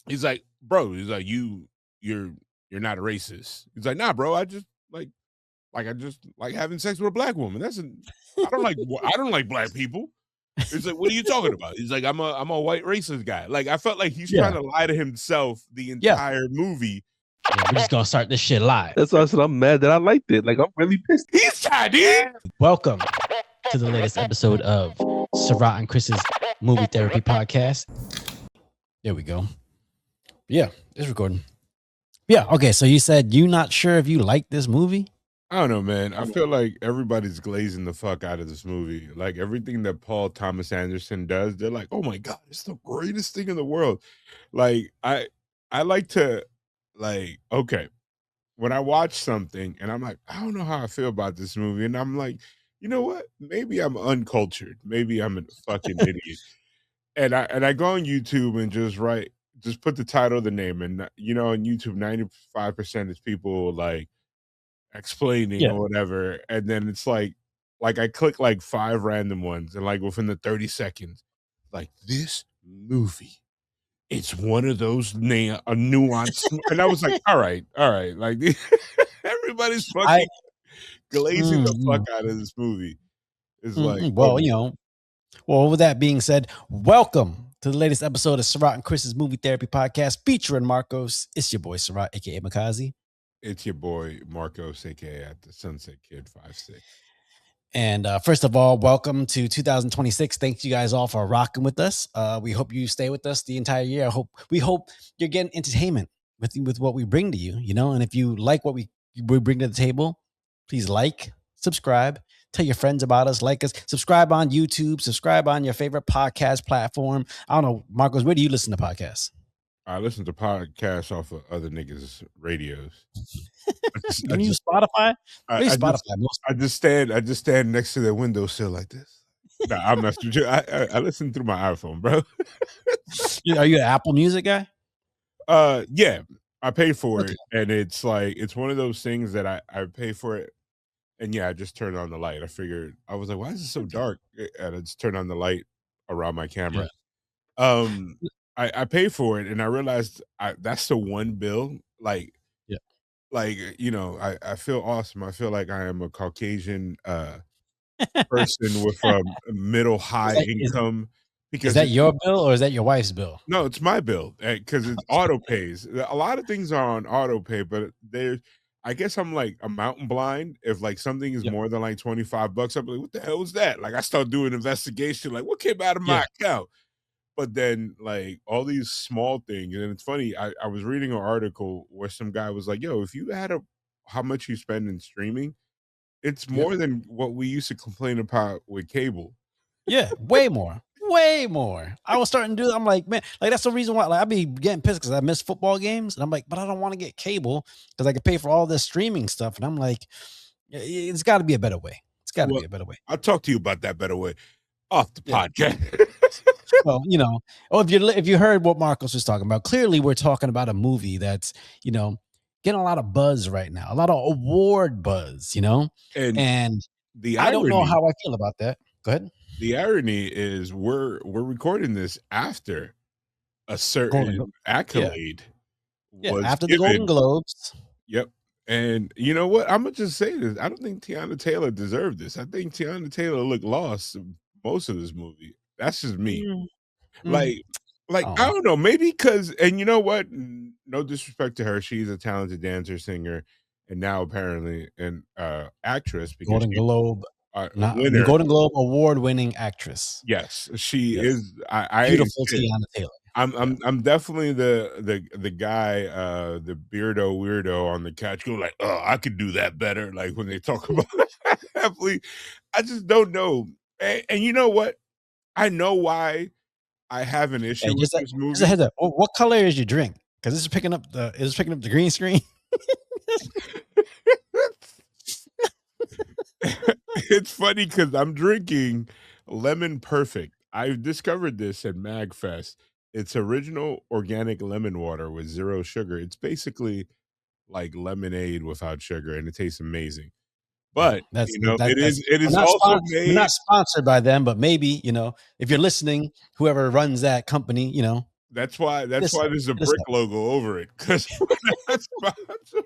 He's like, bro, he's like, you're not a racist. He's like, nah, bro, I just I just like having sex with a black woman. I don't like black people. It's like, what are you talking about? He's like, I'm a white racist guy. Like, I felt like he's trying Yeah. to lie to himself the Yeah. entire movie. Yeah, we're just gonna start this shit live. That's why I said I'm mad that I liked it. Like, I'm really pissed. He's Chinese. Welcome to the latest episode of Sarat and Chris's Movie Therapy Podcast. There we go. Yeah, it's recording. Yeah, okay. So you said you're not sure if you like this movie? I don't know, man. I feel like everybody's glazing the fuck out of this movie. Like everything that Paul Thomas Anderson does, they're like, "Oh my god, it's the greatest thing in the world." Like I like to okay, when I watch something and I'm like, I don't know how I feel about this movie, and I'm like, you know what? Maybe I'm uncultured. Maybe I'm a fucking idiot. And I go on YouTube and just put the title, the name, and on YouTube, 95% is people like explaining Yeah. or whatever, and then it's like I click like 5 random ones, and like within the 30 seconds, like this movie, it's one of those nuanced, and I was like, all right, like everybody's fucking glazing the fuck out of this movie. It's like, well, with that being said, welcome to the latest episode of Sarat and Chris's Movie Therapy Podcast featuring Marcos. It's your boy Sarat, aka Makazi. It's your boy Marcos, aka at the Sunset Kid 5'6". And first of all, welcome to 2026. Thanks you guys all for rocking with us. We hope you stay with us the entire year. We hope you're getting entertainment with what we bring to you, and if you like what we bring to the table, please like, subscribe, tell your friends about us, like us, subscribe on YouTube, subscribe on your favorite podcast platform. I don't know, Marcos, where do you listen to podcasts? I listen to podcasts off of other niggas' radios. You use Spotify? I just stand next to their windowsill like this. Nah, I'm not. I listen through my iPhone, bro. Are you an Apple Music guy? Yeah, I pay for it, and it's like it's one of those things that I pay for it, and yeah, I just turned on the light. I was like, why is it so dark? And I just turned on the light around my camera. Yeah. I pay for it, and I realized that's the one bill. I feel awesome. I feel like I am a Caucasian person with a middle high income. Because is that your bill or is that your wife's bill? No, it's my bill because it's auto pays. A lot of things are on auto pay, but I guess I'm like a mountain blind. If like something is more than like $25, I'm like, what the hell was that? Like I start doing investigation, like what came out of my account? But then like all these small things, and it's funny, I was reading an article where some guy was like, yo, if you had how much you spend in streaming, it's more than what we used to complain about with cable. Yeah, way more. I was starting to do that. I'm like, man, like that's the reason why I be getting pissed because I miss football games. And I'm like, but I don't want to get cable because I can pay for all this streaming stuff. And I'm like, it's got to be a better way. Be a better way. I'll talk to you about that better way off the podcast. Well, if you heard what Marcos was talking about, clearly we're talking about a movie that's, getting a lot of buzz right now, a lot of award buzz, and the I don't know how I feel about that. Go ahead. The irony is we're recording this after a certain accolade was after the Golden Globes. Yep. And you know what? I'm gonna just say this. I don't think Teyana Taylor deserved this. I think Teyana Taylor looked lost most of this movie. That's just me. I don't know, maybe because, and you know what? No disrespect to her, she's a talented dancer, singer, and now apparently an actress. Because Golden Globe award-winning actress. Yes, she is. Beautiful Teyana Taylor. I'm definitely the guy, the beardo weirdo on the couch go like, oh, I could do that better. Like when they talk about athlete, I just don't know. And you know what? I know why I have an issue with this movie. Just a heads up. What color is your drink? Because this is picking up the green screen. It's funny because I'm drinking Lemon Perfect. I discovered this at MagFest. It's original organic lemon water with 0 sugar. It's basically like lemonade without sugar, and it tastes amazing. But it is also made. We're not sponsored by them, but maybe if you're listening, whoever runs that company, That's This why there's a this brick sucks. logo over it, 'cause that's sponsored.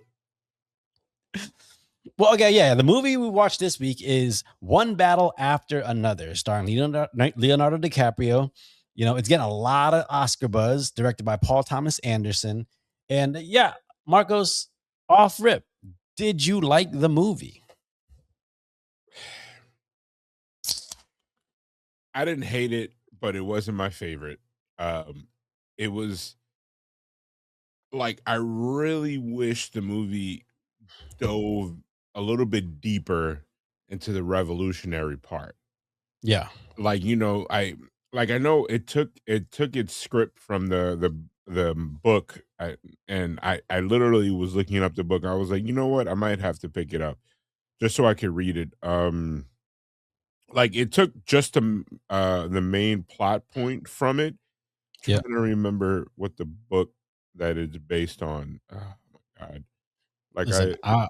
Well, okay, yeah. The movie we watched this week is One Battle After Another, starring Leonardo DiCaprio. You know, it's getting a lot of Oscar buzz, directed by Paul Thomas Anderson. And yeah, Marcos, off rip. Did you like the movie? I didn't hate it, but it wasn't my favorite. It was like, I really wish the movie dove a little bit deeper into the revolutionary part. Yeah. Like, I know it took its script from the book, and I literally was looking up the book. I was like, "You know what? I might have to pick it up just so I could read it." Like, it took just the main plot point from it. Yeah. Trying to remember what the book that it's based on. Oh my god. Like, Listen, I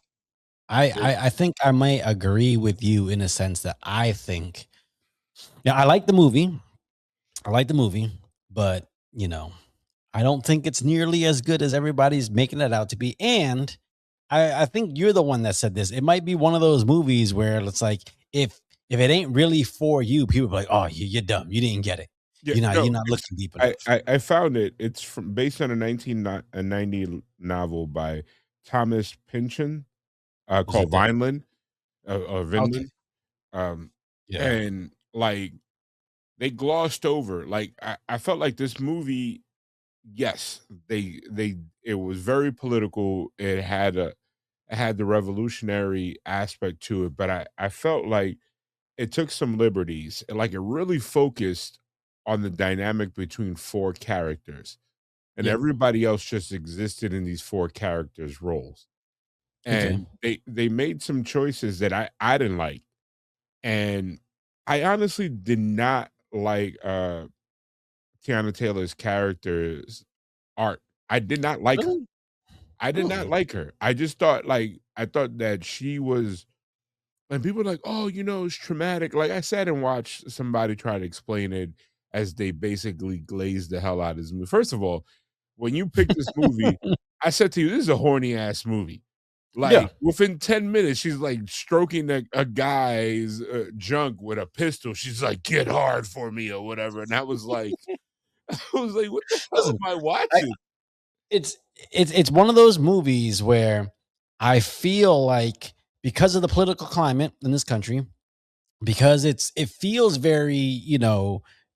it I think I might agree with you in a sense that I think, yeah, I like the movie. I like the movie, but you know, I don't think it's nearly as good as everybody's making it out to be. And I think you're the one that said this. It might be one of those movies where it's like if it ain't really for you, people be like, "Oh, you're dumb. You didn't get it. yeah, You're no, not it's looking deep I enough." I I found it. It's from based on a 1990 novel by Thomas Pynchon, Was it called the Vineland, or okay? Vinland, um, Yeah. and, like, they glossed over, like, I felt like this movie, yes, they it was very political. It had the revolutionary aspect to it, but I felt like it took some liberties, and, like, it really focused on the dynamic between 4 characters, and Yeah. everybody else just existed in these 4 characters' roles, Okay. and they made some choices that I didn't like, and I honestly did not like, Teyana Taylor's character's art. I did not like her. Really? I did not Really? like her. I just thought, like I thought that she was and people are like, "Oh, it's traumatic." Like, I sat and watched somebody try to explain it as they basically glazed the hell out of this movie. First of all, when you picked this movie, I said to you, "This is a horny ass movie." Yeah. Like, within 10 minutes, she's, like, stroking a guy's, junk with a pistol. She's like, "Get hard for me," or whatever, and I was like I was like, "What the hell Listen, am I I watching?" it's it's one of those movies where I feel like because of the political climate in this country, because it feels very,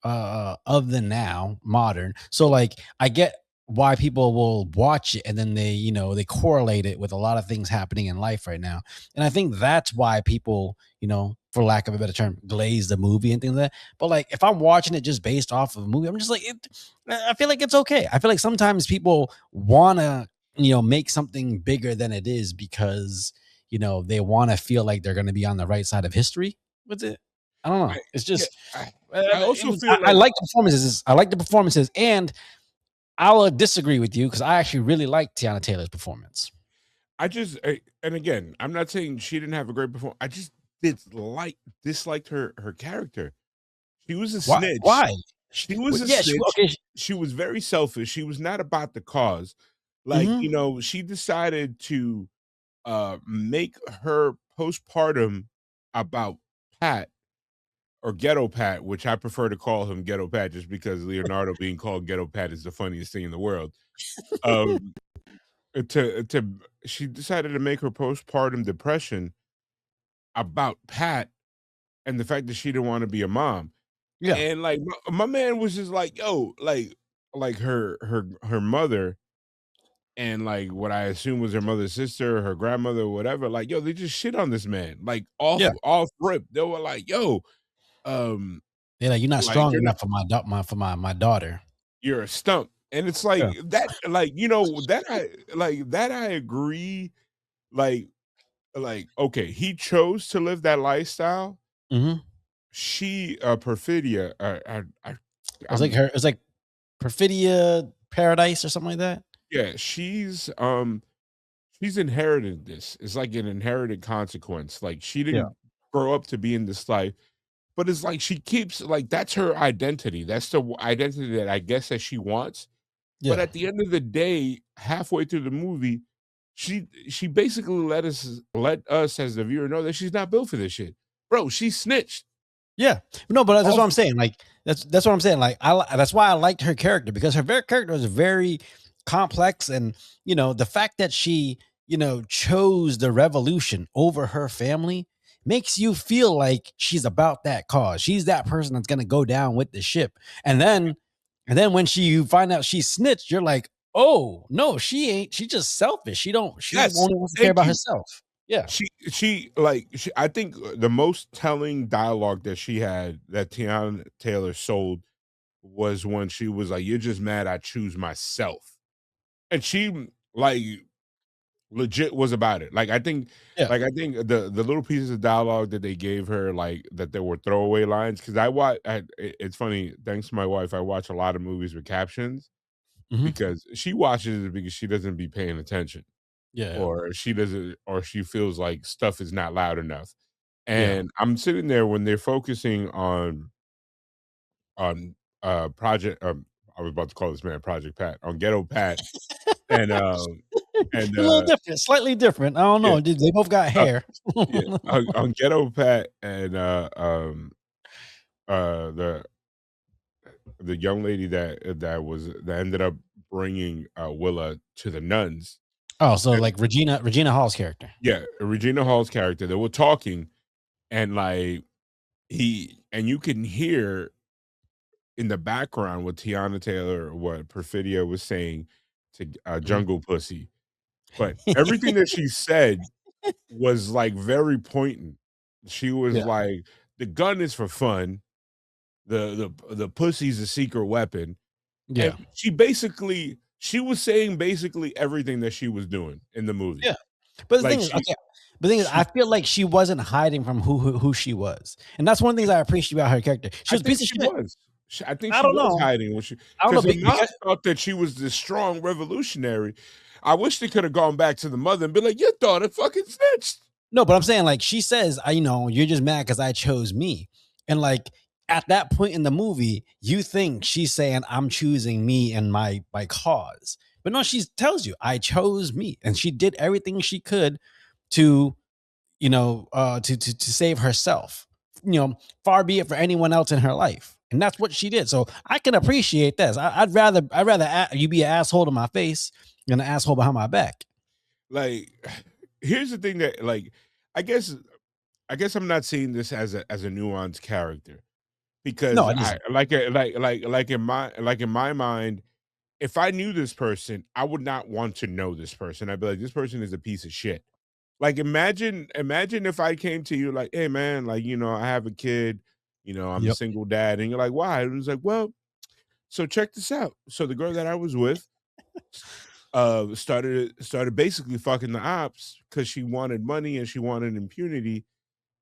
of the now, modern. So like I get why people will watch it and then they correlate it with a lot of things happening in life right now. And I think that's why people, for lack of a better term, glaze the movie and things like that. But like if I'm watching it just based off of a movie, I'm just like I feel like it's okay. I feel like sometimes people want to, make something bigger than it is because they want to feel like they're going to be on the right side of history with it. I don't know. I It's yeah, just I it also was. feel I like like the performances. I like the performances, and I'll disagree with you because I actually really like Tiana Taylor's performance. and again, I'm not saying she didn't have a great performance. I just disliked her character. She was a Why? snitch. Why? She was a Yeah. She, snitch. okay. She was very selfish. She was not about the cause. Like, Hmm. she decided to make her postpartum about Pat or Ghetto Pat, which I prefer to call him Ghetto Pat just because Leonardo being called Ghetto Pat is the funniest thing in the world. Um to She decided to make her postpartum depression about Pat and the fact that she didn't want to be a mom. Yeah. And like my man was just like, yo, like her mother and like what I assume was her mother's sister, her grandmother, or whatever, like, yo, they just shit on this man. Like Yeah. off rip. They were like, yo, um, They're like, you're not like strong enough for my daughter. you're a stump. And it's like Yeah. that, like, that I agree. Like, okay, he chose to live that lifestyle. Hmm. She, Perfidia, I'm It's like Perfidia Paradise or something like that. yeah, she's inherited this. It's like an inherited consequence. Like, she Yeah. didn't grow up to be in this life, but it's like she keeps like that's her identity. That's the identity that I guess that she wants. But Yeah. at the end of the day, halfway through the movie, she basically let us as the viewer know that she's not built for this shit. Bro, she snitched. Yeah. No, but that's what Off I'm saying. Like that's what I'm saying. Like that's why I liked her character because her very character was very complex, and the fact that she chose the revolution over her family makes you feel like she's about that cause. She's that person that's gonna go down with the ship. And then when you find out she snitched, you're like, oh no, she ain't. She just selfish. She Yes, only wants to care thank about you. herself. Yeah. She I think the most telling dialogue that she had that Teyana Taylor sold was when she was like, "You're just mad I choose myself." And she, like, legit was about it. Yeah. I think the little pieces of dialogue that they gave her, like, that there were throwaway lines, 'cause it's funny, thanks to my wife, I watch a lot of movies with captions Mhm. because she watches it because she doesn't be paying attention, Yeah. or she feels like stuff is not loud enough. Yeah. And I'm sitting there when they're focusing on, Project, I was about to call this man Project Pat, on Ghetto Pat, and, and, A little different, slightly different. I don't yeah, know. They both got uh, hair. yeah, on Ghetto Pat and, the young lady that ended up bringing, Willa to the nuns, Oh, so and like Regina Hall's character. yeah, Regina Hall's character, they were talking, and, like, you can hear in the background what Tiana Taylor, what Perfidia was saying to, Mhm. Jungle Pussy, but everything that she said was, like, very poignant. She was Yeah, like, "The gun is for fun, the pussy's a secret weapon," and yeah, she was saying basically everything that she was doing in the movie. yeah. But the Like, thing is, okay. But the thing is, I she feel like she wasn't hiding from who she was, and that's one of the things I appreciate about her character. She I was a think piece of she shit. was. I think I she don't was know. hiding when she I don't know because her mom because thought that she was this strong revolutionary. I wish they could have gone back to the mother and be like, "Your daughter fucking snitched." no, but I'm saying like she says, you're just mad because I chose me, and like at that point in the movie, you think she's saying I'm choosing me and my cause, but no, she tells you I chose me, and she did everything she could to to save herself. Far be it for anyone else in her life, and that's what she did. So I can appreciate this. I'd rather you be an asshole to my face than an asshole behind my back. Like, here's the thing that, like, I guess I guess I'm not seeing this as a nuanced character No, because it I isn't. like in my mind, if I knew this person, I would not want to know this person. I'd be like, this person is a piece of shit. Like, imagine if I came to you like, hey man, like, I have a kid, I'm a Yep. single dad, and you're like, why? And it's like, well, so check this out. So the girl that I was with, started basically fucking the ops because she wanted money and she wanted impunity,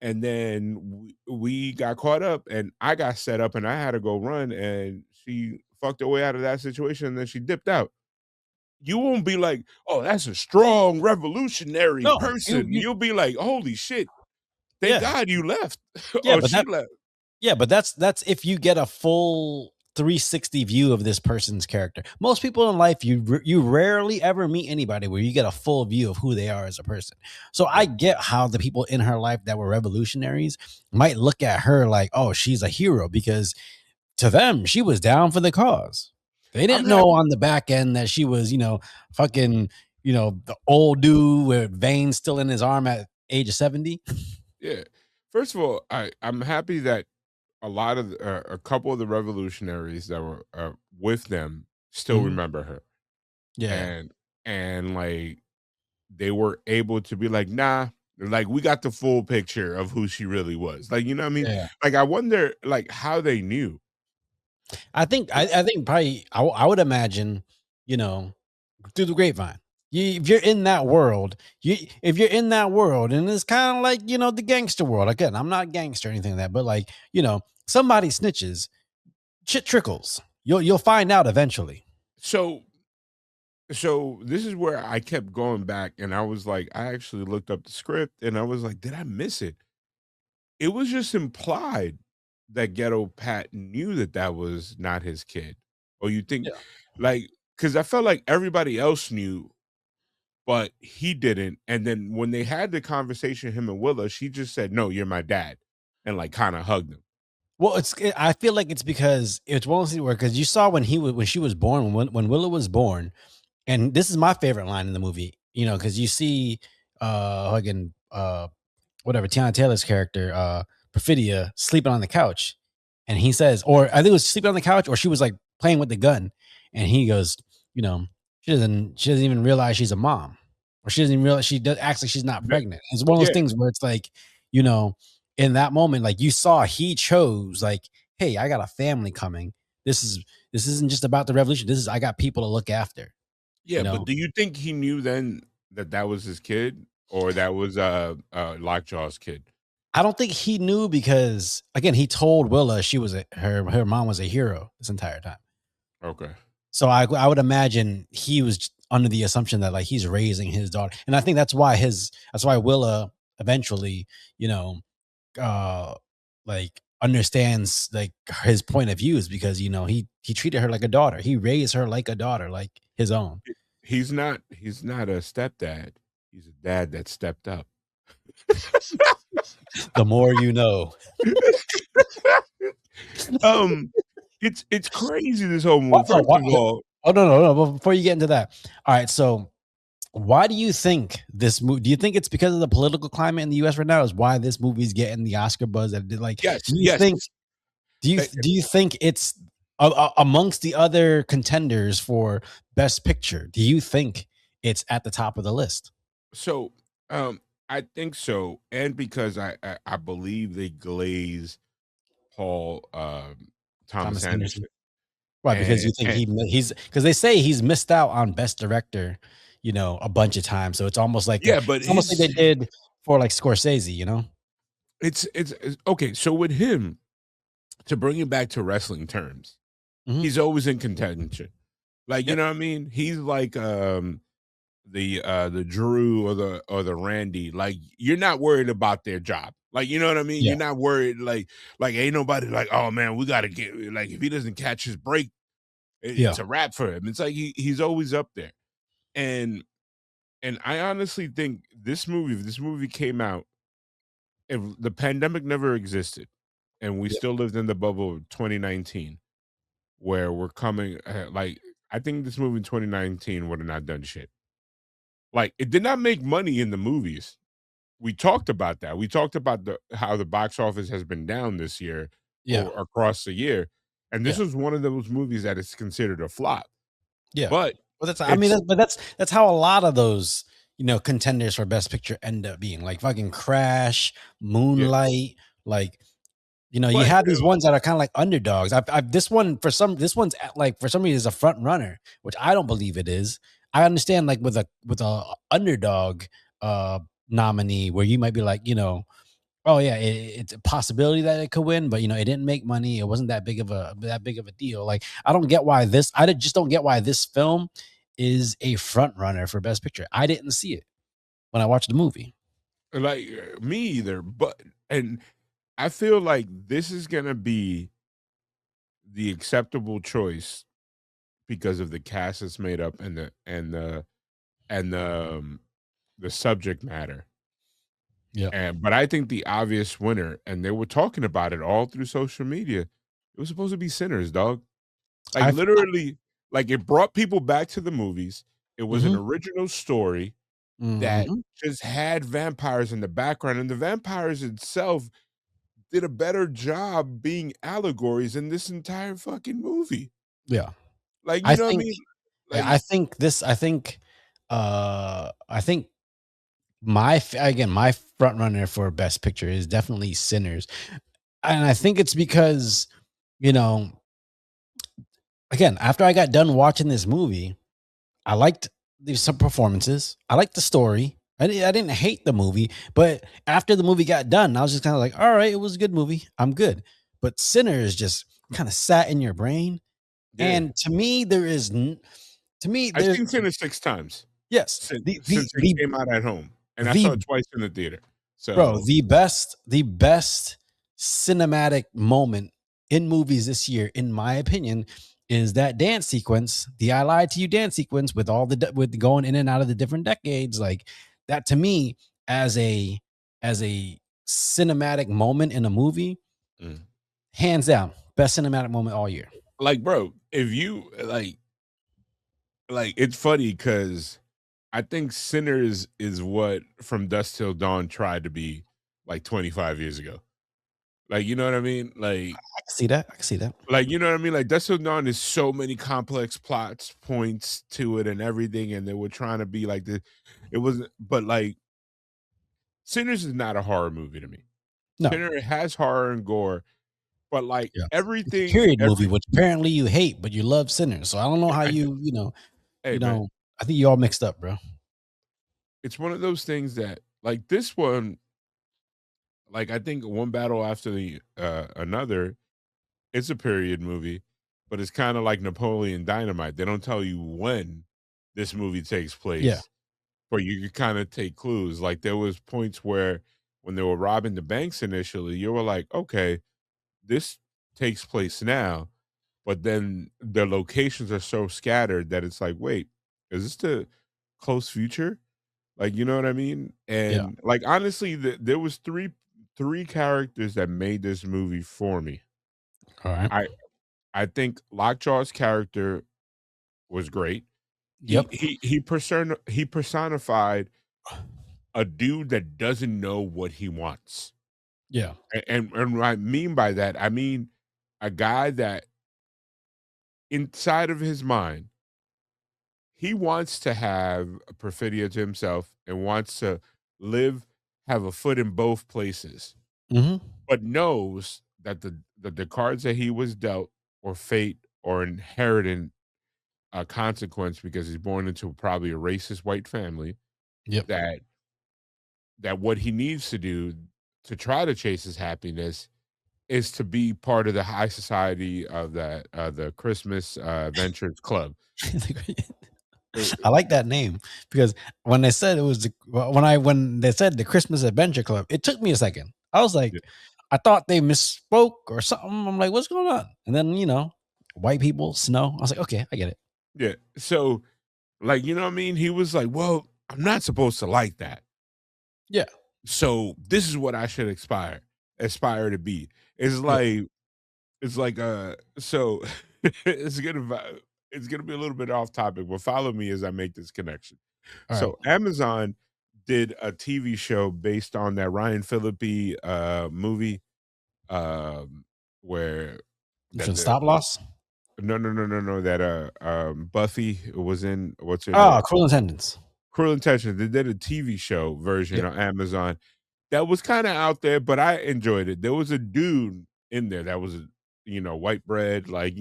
and then we got caught up and I got set up and I had to go run, and she fucked her way out of that situation and then she dipped out. You won't be like, oh, that's a strong revolutionary No, you person. you You'll be like, holy shit, thank yeah. God you left Yeah, or but she that left. yeah, but that's if you get a full 360 view of this person's character. Most people in life, you rarely ever meet anybody where you get a full view of who they are as a person. So I Yeah. get how the people in her life that were revolutionaries might look at her like, oh, she's a hero because to them, she was down for the cause. They I'm didn't know happy. on the back end that she was, fucking, the old dude with veins still in his arm at age of 70. Yeah. First of all, I'm happy that a couple of the revolutionaries that were with them still Mhm. remember her, Yeah. and like they were able to be like, nah, like we got the full picture of who she really was. Like, you know what I mean? Yeah. Like, I wonder like how they knew. I think probably I would imagine, you know, through the grapevine. If you're in that world, if you're in that world, and it's kind of like the gangster world. Again, I'm not gangster or anything like that, but like somebody snitches, shit trickles. You'll find out eventually. So this is where I kept going back and I was like, I actually looked up the script and I was like, did I miss it? It was just implied that Ghetto Pat knew that that was not his kid. Or you think Yeah. like because I felt like everybody else knew, but he didn't. And then when they had the conversation, him and Willa, she just said, "No, you're my dad," and like kind of hugged him. Well, I feel like it's because it's one of those things where because you saw when she was born when Willow was born, and this is my favorite line in the movie, you know, because you see again whatever Tiana Taylor's character, Perfidia, sleeping on the couch, and he says, or I think it was sleeping on the couch, or she was like playing with the gun, and he goes, you know, she doesn't even realize she's a mom, or she doesn't even realize she does acts like she's not Ve- pregnant. It's one of those Yeah, things where it's like, you know, in that moment, like you saw, he chose like, hey, I got a family coming. This isn't just about the revolution. This is I got people to look after. yeah. You But know, do you think he knew then that that was his kid, or that was Lockjaw's kid? I don't think he knew because again, he told Willa she was her mom was a hero this entire time. Okay. So I would imagine he was under the assumption that like he's raising his daughter, and I think that's why Willa eventually, you know, uh, like understands like his point of view is because you know he treated her like a daughter, he raised her like a daughter, like his own. He's not a stepdad. He's a dad that stepped up. The more you know. um, it's crazy, this whole What? movie. Oh, First of all, oh no, no, no! But before you get into that, all right. So why do you think this movie? Do you think it's because of the political climate in the U.S. right now? Is why this movie's getting the Oscar buzz that it did? Like, yes, do you yes. think? eh, Do you think it's amongst the other contenders for Best Picture? Do you think it's at the top of the list? So, I think so, and because I believe they glaze Paul Thomas Thomas Anderson. Anderson, Why? Because you think and he's because they say he's missed out on Best Director, you know, a bunch of times. So yeah, but it's almost like they did for like Scorsese, you know? it's okay. So with him, to bring it back to wrestling terms, Mhm. he's always in contention. Like, you Yep. know what I mean? He's like the Drew or the Randy. Like, you're not worried about their job. Like, you know what I mean? Yeah. You're not worried, like ain't nobody like, oh man, we gotta get, like, if he doesn't catch his break, Yeah. it's a wrap for him. It's like he's always up there. And I honestly think this movie, if this movie came out, if the pandemic never existed and we Yeah. still lived in the bubble of 2019, where we're coming, like, I think this movie in 2019 would have not done shit. Like, it did not make money in the movies. We talked about that. We talked about the how the box office has been down this year Yeah. or across the year, and this Yeah. was one of those movies that is considered a flop. Yeah. But Well, that's I mean, it's that's how a lot of those, you know, contenders for Best Picture end up being like fucking Crash, yeah, Moonlight, like you know, you but have these ones that are kind of like underdogs. This one this one's like for some reason is a front runner, which I don't believe it is. I understand like with a underdog uh nominee where you might be like, you know, oh yeah, it's a possibility that it could win, but you know, it didn't make money. It wasn't that big of a deal. Like I don't get why just don't get why this film is a front runner for Best Picture. I didn't see it when I watched the movie. like me either. But and I feel like this is gonna be the acceptable choice because of the cast it's made up and the subject matter. Yeah. And but I think the obvious winner, and they were talking about it all through social media, it was supposed to be Sinners, dog. Like, I literally, like, it brought people back to the movies. It was an Mhm. original story that Mhm. just had vampires in the background, and the vampires itself did a better job being allegories in this entire fucking movie. Yeah. Like, you I know what I think mean? yeah, Like, I think my front runner for Best Picture is definitely Sinners, and I think it's because you know, again, after I got done watching this movie, I liked some performances. I liked the story. I didn't hate the movie, but after the movie got done, I was just kind of like, all right, it was a good movie. I'm good. But Sinners just kind of sat in your brain, yeah. and to me, to me I've there seen Sinners 6 times yes since it came out at home, and I saw the it twice in the theater. bro, So, the best cinematic moment in movies this year, in my opinion, is that dance sequence, the "I Lied to You" dance sequence with all the with going in and out of the different decades, like that to me as a cinematic moment in a movie, Mm. hands down, best cinematic moment all year. Like, bro, if you like it's funny because I think Sinners is what From Dusk Till Dawn tried to be like 25 years ago. Like, you know what I mean? I can see that. I can see that. You know what I mean? Like Dusk Till Dawn is so many complex plots, points to it, and everything, and they were trying to be like this. It wasn't, but like Sinners is not a horror movie to me. No, Sinner has horror and gore, but like yeah, it's a everything, period movie, every which apparently you hate, but you love Sinners. So I don't know how I do. you Hey man, know. I think you all mixed up, bro. it's one of those things that like this one, like I think one battle after the another, it's a period movie, but it's kind of like Napoleon Dynamite. They don't tell you when this movie takes Yeah. place, but you can kind of take clues. Like there was points where when they were robbing the banks initially, you were like, okay, this takes place now, but then the locations are so scattered that it's like, wait, is this the close future? Like, you know what I mean? Yeah. And like honestly, there was three characters that made this movie for me. All right. I I think Lockjaw's character was great. Yep. He personified a dude that doesn't know what he wants. Yeah. And what I mean by that, I mean a guy that inside of his mind, he wants to have perfidia to himself and wants to live, have a foot in both places, Hmm. but knows that the cards that he was dealt or fate or inherited a consequence because he's born into probably a racist white family Yep. that what he needs to do to try to chase his happiness is to be part of the high society of that the Christmas Adventures Club. Uh, I like that name because when they said it was when they said the Christmas Adventure Club, it took me a second. I was like, yeah, I thought they misspoke or something. I'm like, what's going on? And then white people, snow. I was like, okay, I get it. yeah. So, like, you know what I mean? He was like, "Well, I'm not supposed to like that. Yeah, So this is what I should aspire to be." It's yeah. like so it's it's gonna be a little bit off topic, but follow me as I make this connection. All right. So Amazon did a TV show based on that Ryan Phillippe movie where So that the stop loss. no that Buffy was in what's her name? Oh, Cruel Intentions. Cruel Intentions. They did a TV show version Yep. on Amazon that was kind of out there, but I enjoyed it. There was a dude in there that was, white bread, like,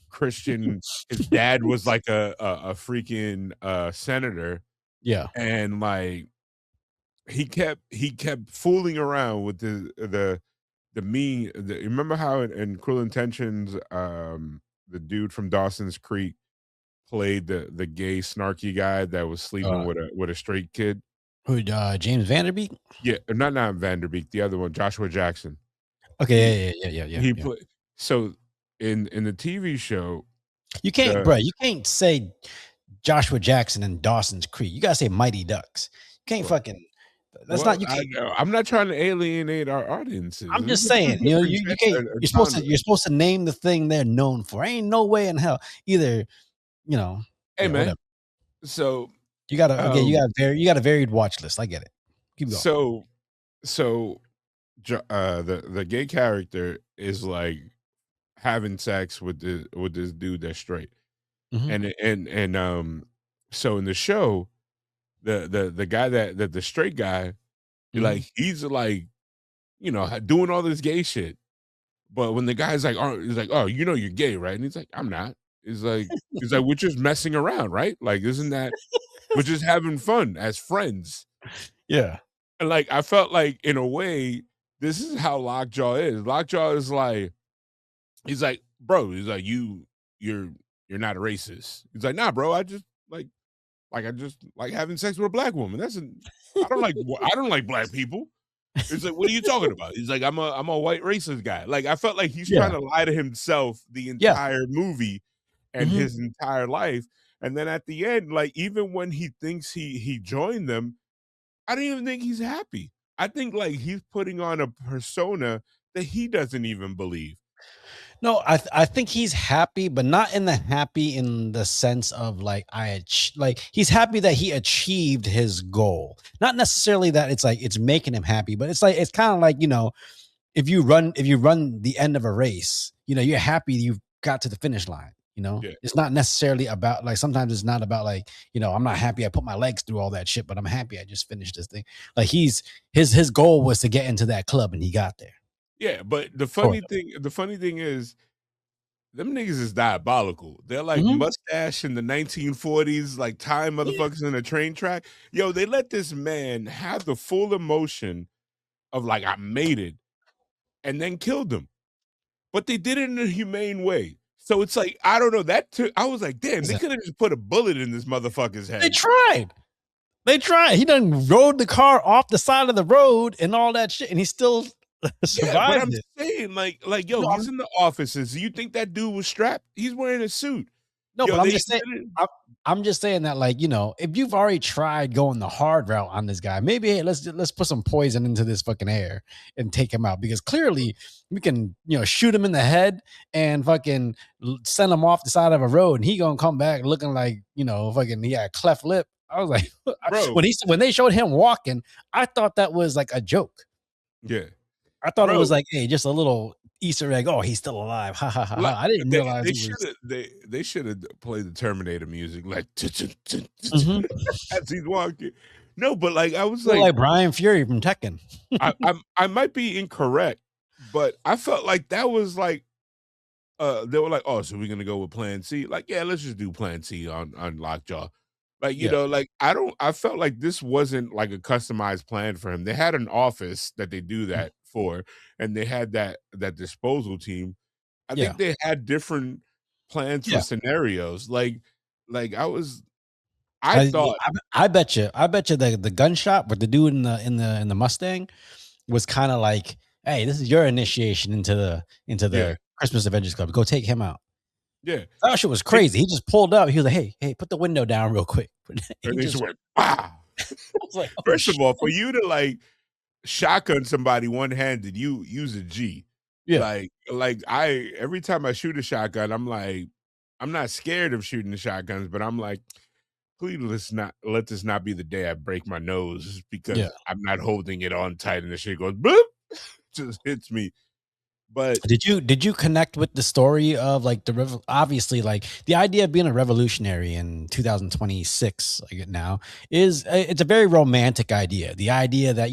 Christian. His dad was like a freaking senator, Yeah. and like he kept fooling around with remember how in Cruel Intentions, the dude from Dawson's Creek played the gay snarky guy that was sleeping Uh, with a straight kid. who? James Vanderbeek. Yeah, not Vanderbeek, the other one, Joshua Jackson. He Okay. Yeah. he put so in the TV show, You can't, the bro. You can't say Joshua Jackson and Dawson's Creek. You gotta say Mighty Ducks. You can't well fucking. That's well, not. You I can't. know, I'm not trying to alienate our audiences. I'm There's just saying. a different You can't. genre. You're supposed to name the thing they're known for. Ain't no way in hell. Either Hey, yeah, man, whatever. so, You gotta again. um, You got a varied watch list. I get it. Keep going. so so, the gay character is, like, having sex with this dude that's straight, Hmm. and so in the show, the guy that the straight guy, Hmm. he's, like, doing all this gay shit. But when the guy's like, "Oh," he's like, "Oh, you're gay, right?" And he's like, "I'm not." He's like, "We're just messing around, right? Like, isn't that we're just having fun as friends." Yeah. And like I felt like in a way, this is how Lockjaw is. Lockjaw is like, he's like, "Bro," he's like, you're you're not a racist." He's like, "Nah, bro, I just I just like having sex with a black woman. I don't like black people." It's like, "What are you talking about?" He's like, I'm a white racist guy." Like, I felt like he's trying Yeah. to lie to himself the Yeah. entire movie and Mhm. his entire life, and then at the end, like, even when he thinks he joined them, I don't even think he's happy. I think, like, he's putting on a persona that he doesn't even believe. No, I think he's happy, but not in the sense of like like he's happy that he achieved his goal. Not necessarily that it's like it's making him happy, but it's like it's kind of like, if you run the end of a race, you're happy you've got to the finish line. Yeah. It's not necessarily about like sometimes it's not about like, I'm not happy I put my legs through all that shit, but I'm happy I just finished this thing. Like his goal was to get into that club and he got there. Yeah, but Sort of. the funny thing is them niggas is diabolical. They're like Mhm. mustache in the 1940s, like tying Yeah. motherfuckers in a train track. Yo, they let this man have the full emotion of like, I made it, and then killed him. But they did it in a humane way. So it's like, I don't know. I was like, damn, they Listen, could have just put a bullet in this motherfucker's they head. tried. They tried. He done rode the car off the side of the road and all that shit, and he still Yeah, but survived I'm it. saying, yo, No, he's in the offices. Do you think that dude was strapped? He's wearing a suit. no, Yo, but I'm they just saying. did it. I'm just saying that, like, if you've already tried going the hard route on this guy, maybe hey, let's put some poison into this fucking air and take him out because clearly we can, shoot him in the head and fucking send him off the side of a road, and he gonna come back looking like fucking he had a cleft lip. I was like, Bro. when they showed him walking, I thought that was like a joke. Yeah. I thought it was Bro, like, hey, just a little Easter egg. Oh, he's still alive. Ha ha ha like, ha. I didn't realize they he was. shoulda they shoulda played the Terminator music, like, Mhm. as he's walking. No, but, like, I was Look like, like Brian Fury from Tekken. I might be incorrect, but I felt like that was, like, they were like, "Oh, so we're gonna go with plan C?" Like, "Yeah, let's just do plan C on Lockjaw." Like, Yeah. like, I felt like this wasn't, like, a customized plan for him. They had an office that they do Mm. that for, and they had that disposal team. I Yeah. think they had different plans for Yeah. scenarios. Like, I Yeah, thought I bet you the gunshot with the dude in the Mustang was kind of like, hey, this is your initiation into the yeah, Christmas Avengers Club. Go take him out. yeah. That shit was And crazy. He just pulled up. He was like, hey, put the window down real quick. and He they just just went, "Wow." I was like, oh First of shit. all, for you to, like, shotgun somebody one-handed, you use a G. Yeah. Like, I every time I shoot a shotgun, I'm like, I'm not scared of shooting the shotguns, but I'm like, "Please let this not be the day I break my nose Yeah. because I'm not holding it on tight and the shit goes bloop," just hits me. But Did you connect with the story of like obviously like the idea of being a revolutionary in 2026 like now is it's a very romantic idea. The idea that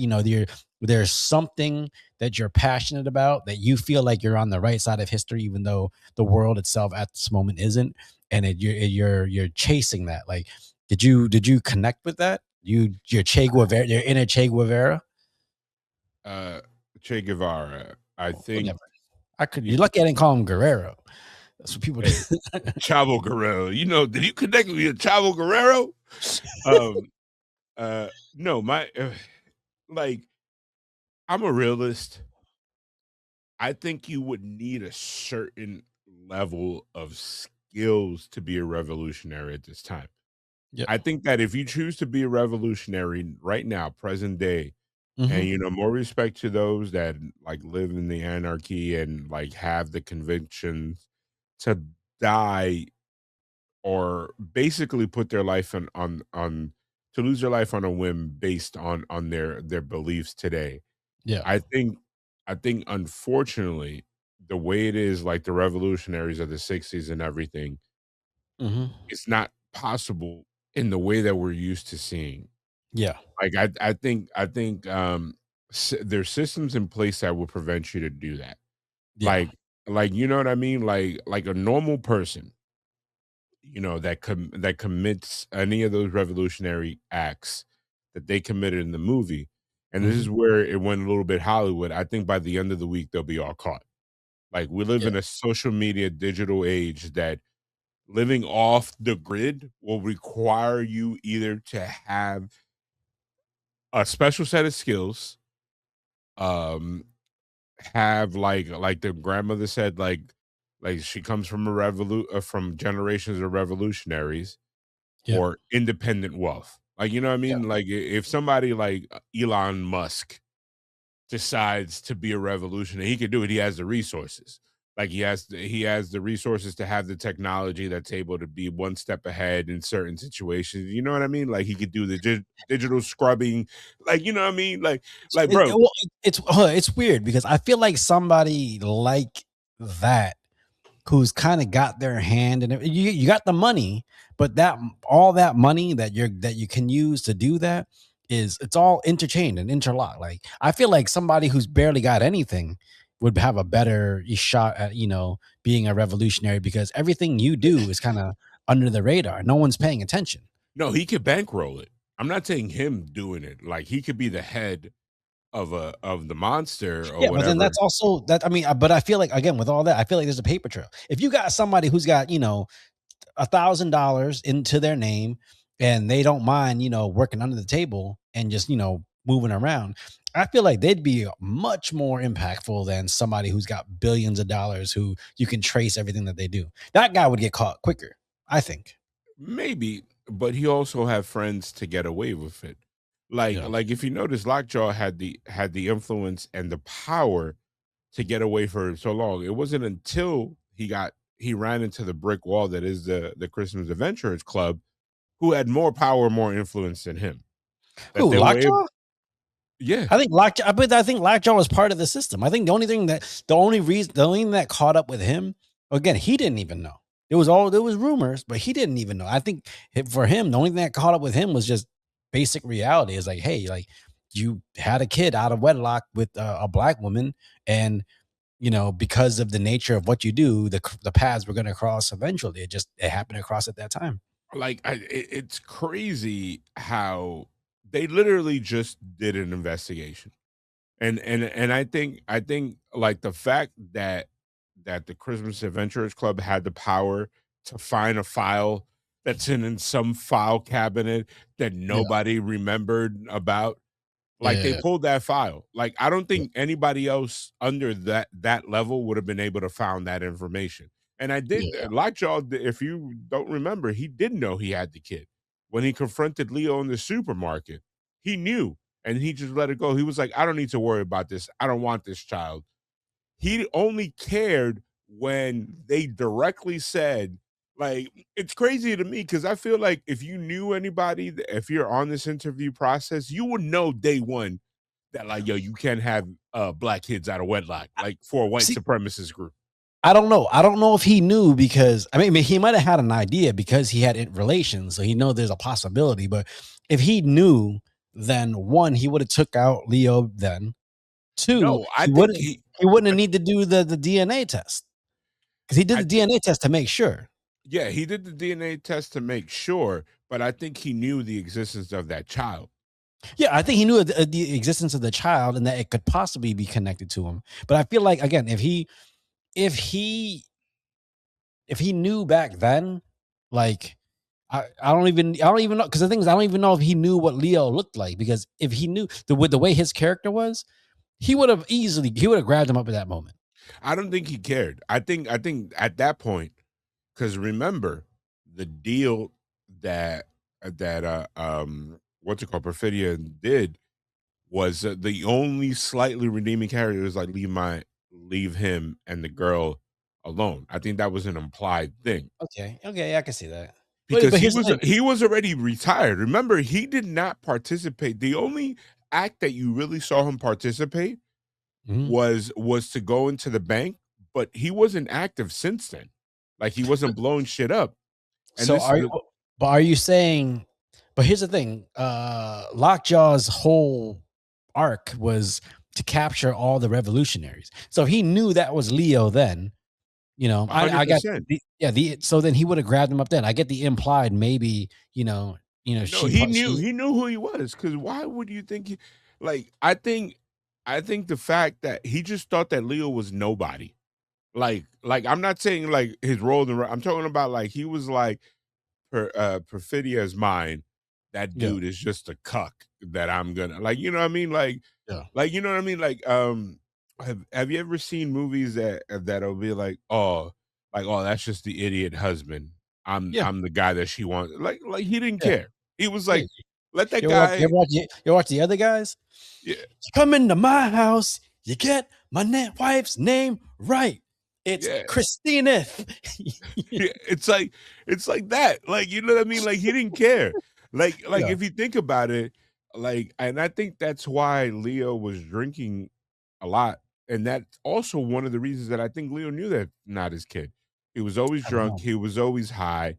there's something that you're passionate about that you feel like you're on the right side of history even though the world itself at this moment isn't, and you're chasing that. Like did you connect with that? Your Che Guevara, your inner Che Guevara? uh, Che Guevara, I think Whatever. You're y lucky I didn't call him Guerrero. That's what people do. hey, Chavo Guerrero, did you connect with your Chavo Guerrero? Um, no, like, I'm a realist. I think you would need a certain level of skills to be a revolutionary at this time. Yeah. I think that if you choose to be a revolutionary right now, present day, and Mhm. more respect to those that like live in the anarchy and like have the convictions to die or basically put their life on to lose their life on a whim based on their beliefs today. Yeah. I think unfortunately, the way it is, like the revolutionaries of the '60s and everything, Mhm. it's not possible in the way that we're used to seeing. Yeah. Like, I think, there's systems in place that will prevent you to do that. Yeah. Like you know what I mean? Like a normal person, that commits any of those revolutionary acts that they committed in the movie, and this Mhm. is where it went a little bit Hollywood. I think by the end of the week, they'll be all caught. Like, we live Yeah. in a social media digital age that living off the grid will require you either to have a special set of skills um have like the grandmother said, like she comes from from generations of revolutionaries Yeah. or independent wealth. Like, you know what I Yeah. mean? Like if somebody like Elon Musk decides to be a revolutionary, he could do it. He has the resources. Like he has the resources to have the technology that's able to be one step ahead in certain situations. You know what I mean? Like he could do the digital scrubbing. Like, you know what I mean? Like It, bro, well, it's weird because I feel like somebody like that who's kind of got their hand in it. You got the money, but that all that money that you can use to do that is it's all interchained and interlocked. Like I feel like somebody who's barely got anything would have a better shot at being a revolutionary because everything you do is kind of under the radar. No one's paying attention. no, he could bankroll it. I'm not saying him doing it. Like he could be the head of the monster or Yeah, but then whatever. that's also that. I mean, but I feel like again with all that, I feel like there's a paper trail. If you got somebody who's got $1,000 into their name and they don't mind, working under the table and just, moving around. I feel like they'd be much more impactful than somebody who's got billions of dollars who you can trace everything that they do. That guy would get caught quicker, I think. Maybe, but he also had friends to get away with it. Like Yeah. like if you notice, Lockjaw had the influence and the power to get away for so long. It wasn't until he ran into the brick wall that is the Christmas Adventurers Club, who had more power, more influence than him. That Who, they were able, Lockjaw? yeah. I think Lockjaw was part of the system. I think the only thing that caught up with him, again, he didn't even know. There was rumors, but he didn't even know. I think for him, the only thing that caught up with him was just basic reality. Is like, hey, like you had a kid out of wedlock with a black woman, and because of the nature of what you do, the paths were going to cross eventually. It happened to cross at that time. It's crazy how they literally just did an investigation. And I think like the fact that the Christmas Adventurers Club had the power to find a file that's in some file cabinet that Yeah, nobody remembered about. Like they yeah, pulled that file. Like I don't yeah, think anybody else under that level would have been able to found that information. And I did yeah. Lockjaw, if you don't remember, he did know he had the kid. When he confronted Leo in the supermarket, he knew and he just let it go. He was like, I don't need to worry about this. I don't want this child. He only cared when they directly said, like, it's crazy to me because I feel like if you knew anybody, if you're on this interview process, you would know day one that, like, yo, you can't have black kids out of wedlock, like for a white See, supremacist group. I don't know. I don't know if he knew because I mean he might have had an idea because he had relations, so he know there's a possibility. But if he knew, then one, he would have took out Leo. Then two, No, I think he he wouldn't have need to do the DNA test because he did I the think DNA test to make sure. yeah, he did the DNA test to make sure, but I think he knew the existence of that child. Yeah, I think he knew the existence of the child and that it could possibly be connected to him. But I feel like again, if he if he knew back then, like I don't even know because the thing is I don't even know if he knew what Leo looked like because if he knew with the way his character was, he would have grabbed him up at that moment. I don't think he cared. I think at that point, because remember the deal that what's it called, Perfidia did was the only slightly redeeming character was like leave him and the girl alone. I think that was an implied thing Okay, okay, I can see that. because But here's the thing. he was already retired. Remember, he did not participate. The only act that you really saw him participate Mhm. was to go into the bank, but he wasn't active since then. Like he wasn't blowing shit up. And So this are but are you saying? But here's the thing. Lockjaw's whole arc was to capture all the revolutionaries. So if he knew that was Leo, then I got 100%. yeah so then he would have grabbed him up then. I get the implied maybe No, he knew who he was. Cause why would you think like I think the fact that he just thought that Leo was nobody. Like I'm not saying like his role in I'm talking about like he was like Perfidia's mind. That yeah dude is just a cuck that I'm gonna like, you know what I mean? Like Yeah. Like, you know what I mean? Like, have you ever seen movies that'll be like, oh, that's just the idiot husband. Yeah. I'm the guy that she wants. Like he didn't Yeah. care. He was Yeah. like, let that You ever watch you guy. ever watch you watch The Other Guys? Yeah, You come into my house, you get my wife's name right. It's yeah, Christina. yeah. It's like that. Like, you know what I mean? Like he didn't care. Like Yeah. if you think about it, and I think that's why Leo was drinking a lot, and that's also one of the reasons that I think Leo knew that not his kid. He was always I don't drunk. know. He was always high.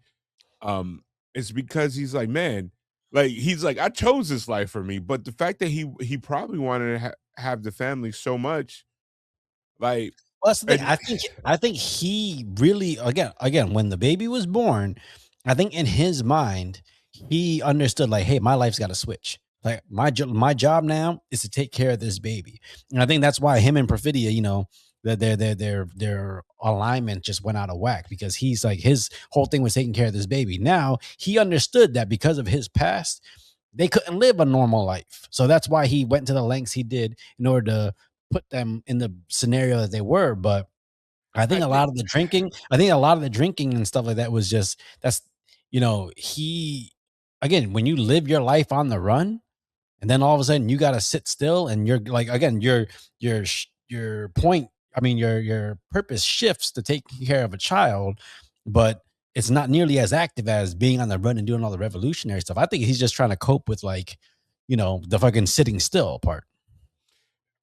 Um, it's because he's like, man, like he's like, I chose this life for me, but the fact that he probably wanted to have the family so much, like, Well, that's the thing. and I think he really again when the baby was born, I think in his mind he understood like, hey, my life's got to switch. Like my job now is to take care of this baby, and I think that's why him and Perfidia, their alignment just went out of whack because he's like his whole thing was taking care of this baby. Now he understood that because of his past, they couldn't live a normal life, so that's why he went to the lengths he did in order to put them in the scenario that they were. But I think I think a lot of the drinking and stuff like that was just he again, when you live your life on the run and then all of a sudden you got to sit still and you're like again your point, I mean your purpose shifts to taking care of a child, but it's not nearly as active as being on the run and doing all the revolutionary stuff. I think he's just trying to cope with like, the fucking sitting still part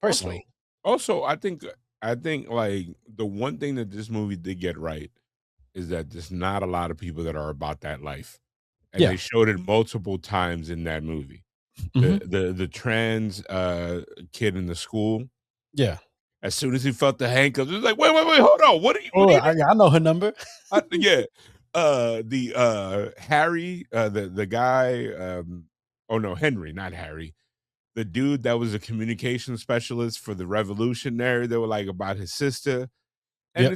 also personally. I think like the one thing that this movie did get right is that there's not a lot of people that are about that life, and Yeah. they showed it multiple times in that movie. Hmm. The trans kid in the school, Yeah. as soon as he felt the handcuffs, it was like, wait, hold on, what Oh, do you mean? I know her number. Yeah, the Harry, the guy, oh no, Henry, not Harry, the dude that was a communication specialist for the revolutionary. They were like about his sister, and Yep.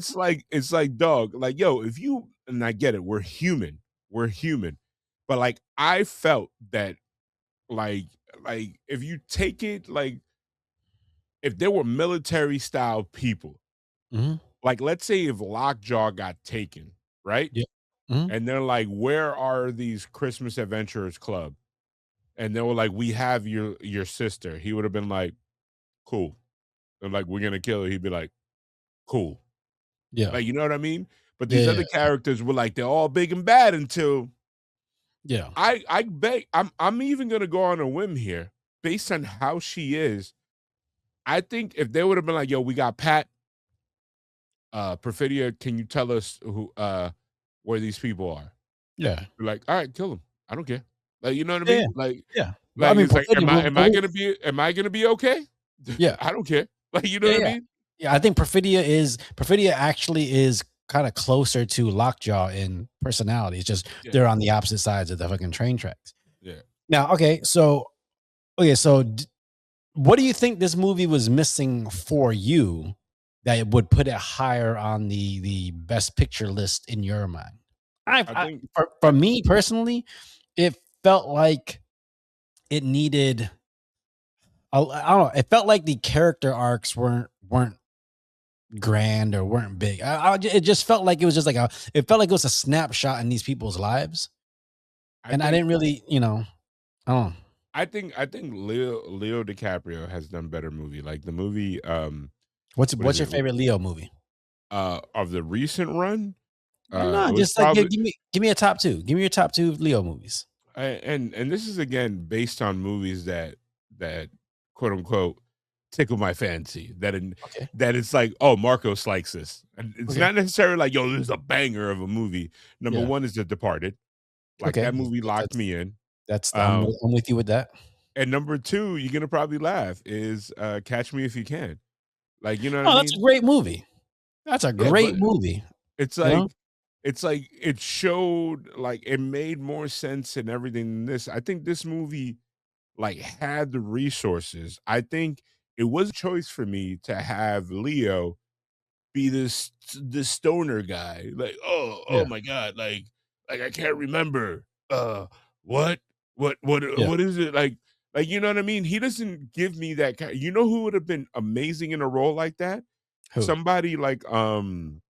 it's like dog, like yo, if you and I get it, we're human, but like I felt that like if you take it like if there were military style people, Mhm. like let's say if Lockjaw got taken, right? Yep. Mhm. And they're like, where are these Christmas Adventurers Club? And they were like, we have your sister. He would have been like, cool. And like, we're gonna kill her. He'd be like, cool. Yeah. Like, you know what I mean? But Yeah, these yeah, other characters were like, they're all big and bad until yeah. I bet I'm even gonna go on a whim here, based on how she is. I think if they would have been like, yo, we got Pat, Perfidia, can you tell us where these people are? Yeah. Be like, all right, kill them. I don't care. Like, you know what I Yeah, yeah. mean? Like, Yeah. But I like mean, it's like, Perfidia am I gonna be okay? yeah. I don't care. Like, you know Yeah, what I yeah. mean? Yeah, I think Perfidia actually is kinda closer to Lockjaw in personality. It's just Yeah, they're on the opposite sides of the fucking train tracks. yeah. Now, so what do you think this movie was missing for you that it would put it higher on the best picture list in your mind? I I think for I me personally, it felt like it needed I don't know, it felt like the character arcs weren't grand or weren't big. It just felt like it was just like it felt like it was a snapshot in these people's lives, I and I think didn't really, I don't know. I think Leo DiCaprio has done better movie. Like the movie, what What's is your it? favorite Leo movie? Of the recent run, No, it was just like probably give me a top 2. Give me your top 2 Leo movies. and this is again based on movies that quote unquote tickle my fancy. Okay. That it's like, oh, Marcos likes this, and it's Okay. not necessarily like, yo, this is a banger of a movie. Number Yeah. one is The Departed. Like Okay. that movie locked That's me in. that's Um, I'm with you with that. and number two, you're gonna probably laugh, is Catch Me If You Can. Like, you know what I Oh, that's a mean? great movie. That's a Yeah, great but movie, it's you know? like it showed like it made more sense and everything than this. I think this movie like had the resources. I think it was a choice for me to have Leo be this stoner guy. Like, oh Yeah. my god, like I can't remember. What Yeah. what is it like? Like, you know what I mean? He doesn't give me that you know who would have been amazing in a role like that? Who? Somebody like, and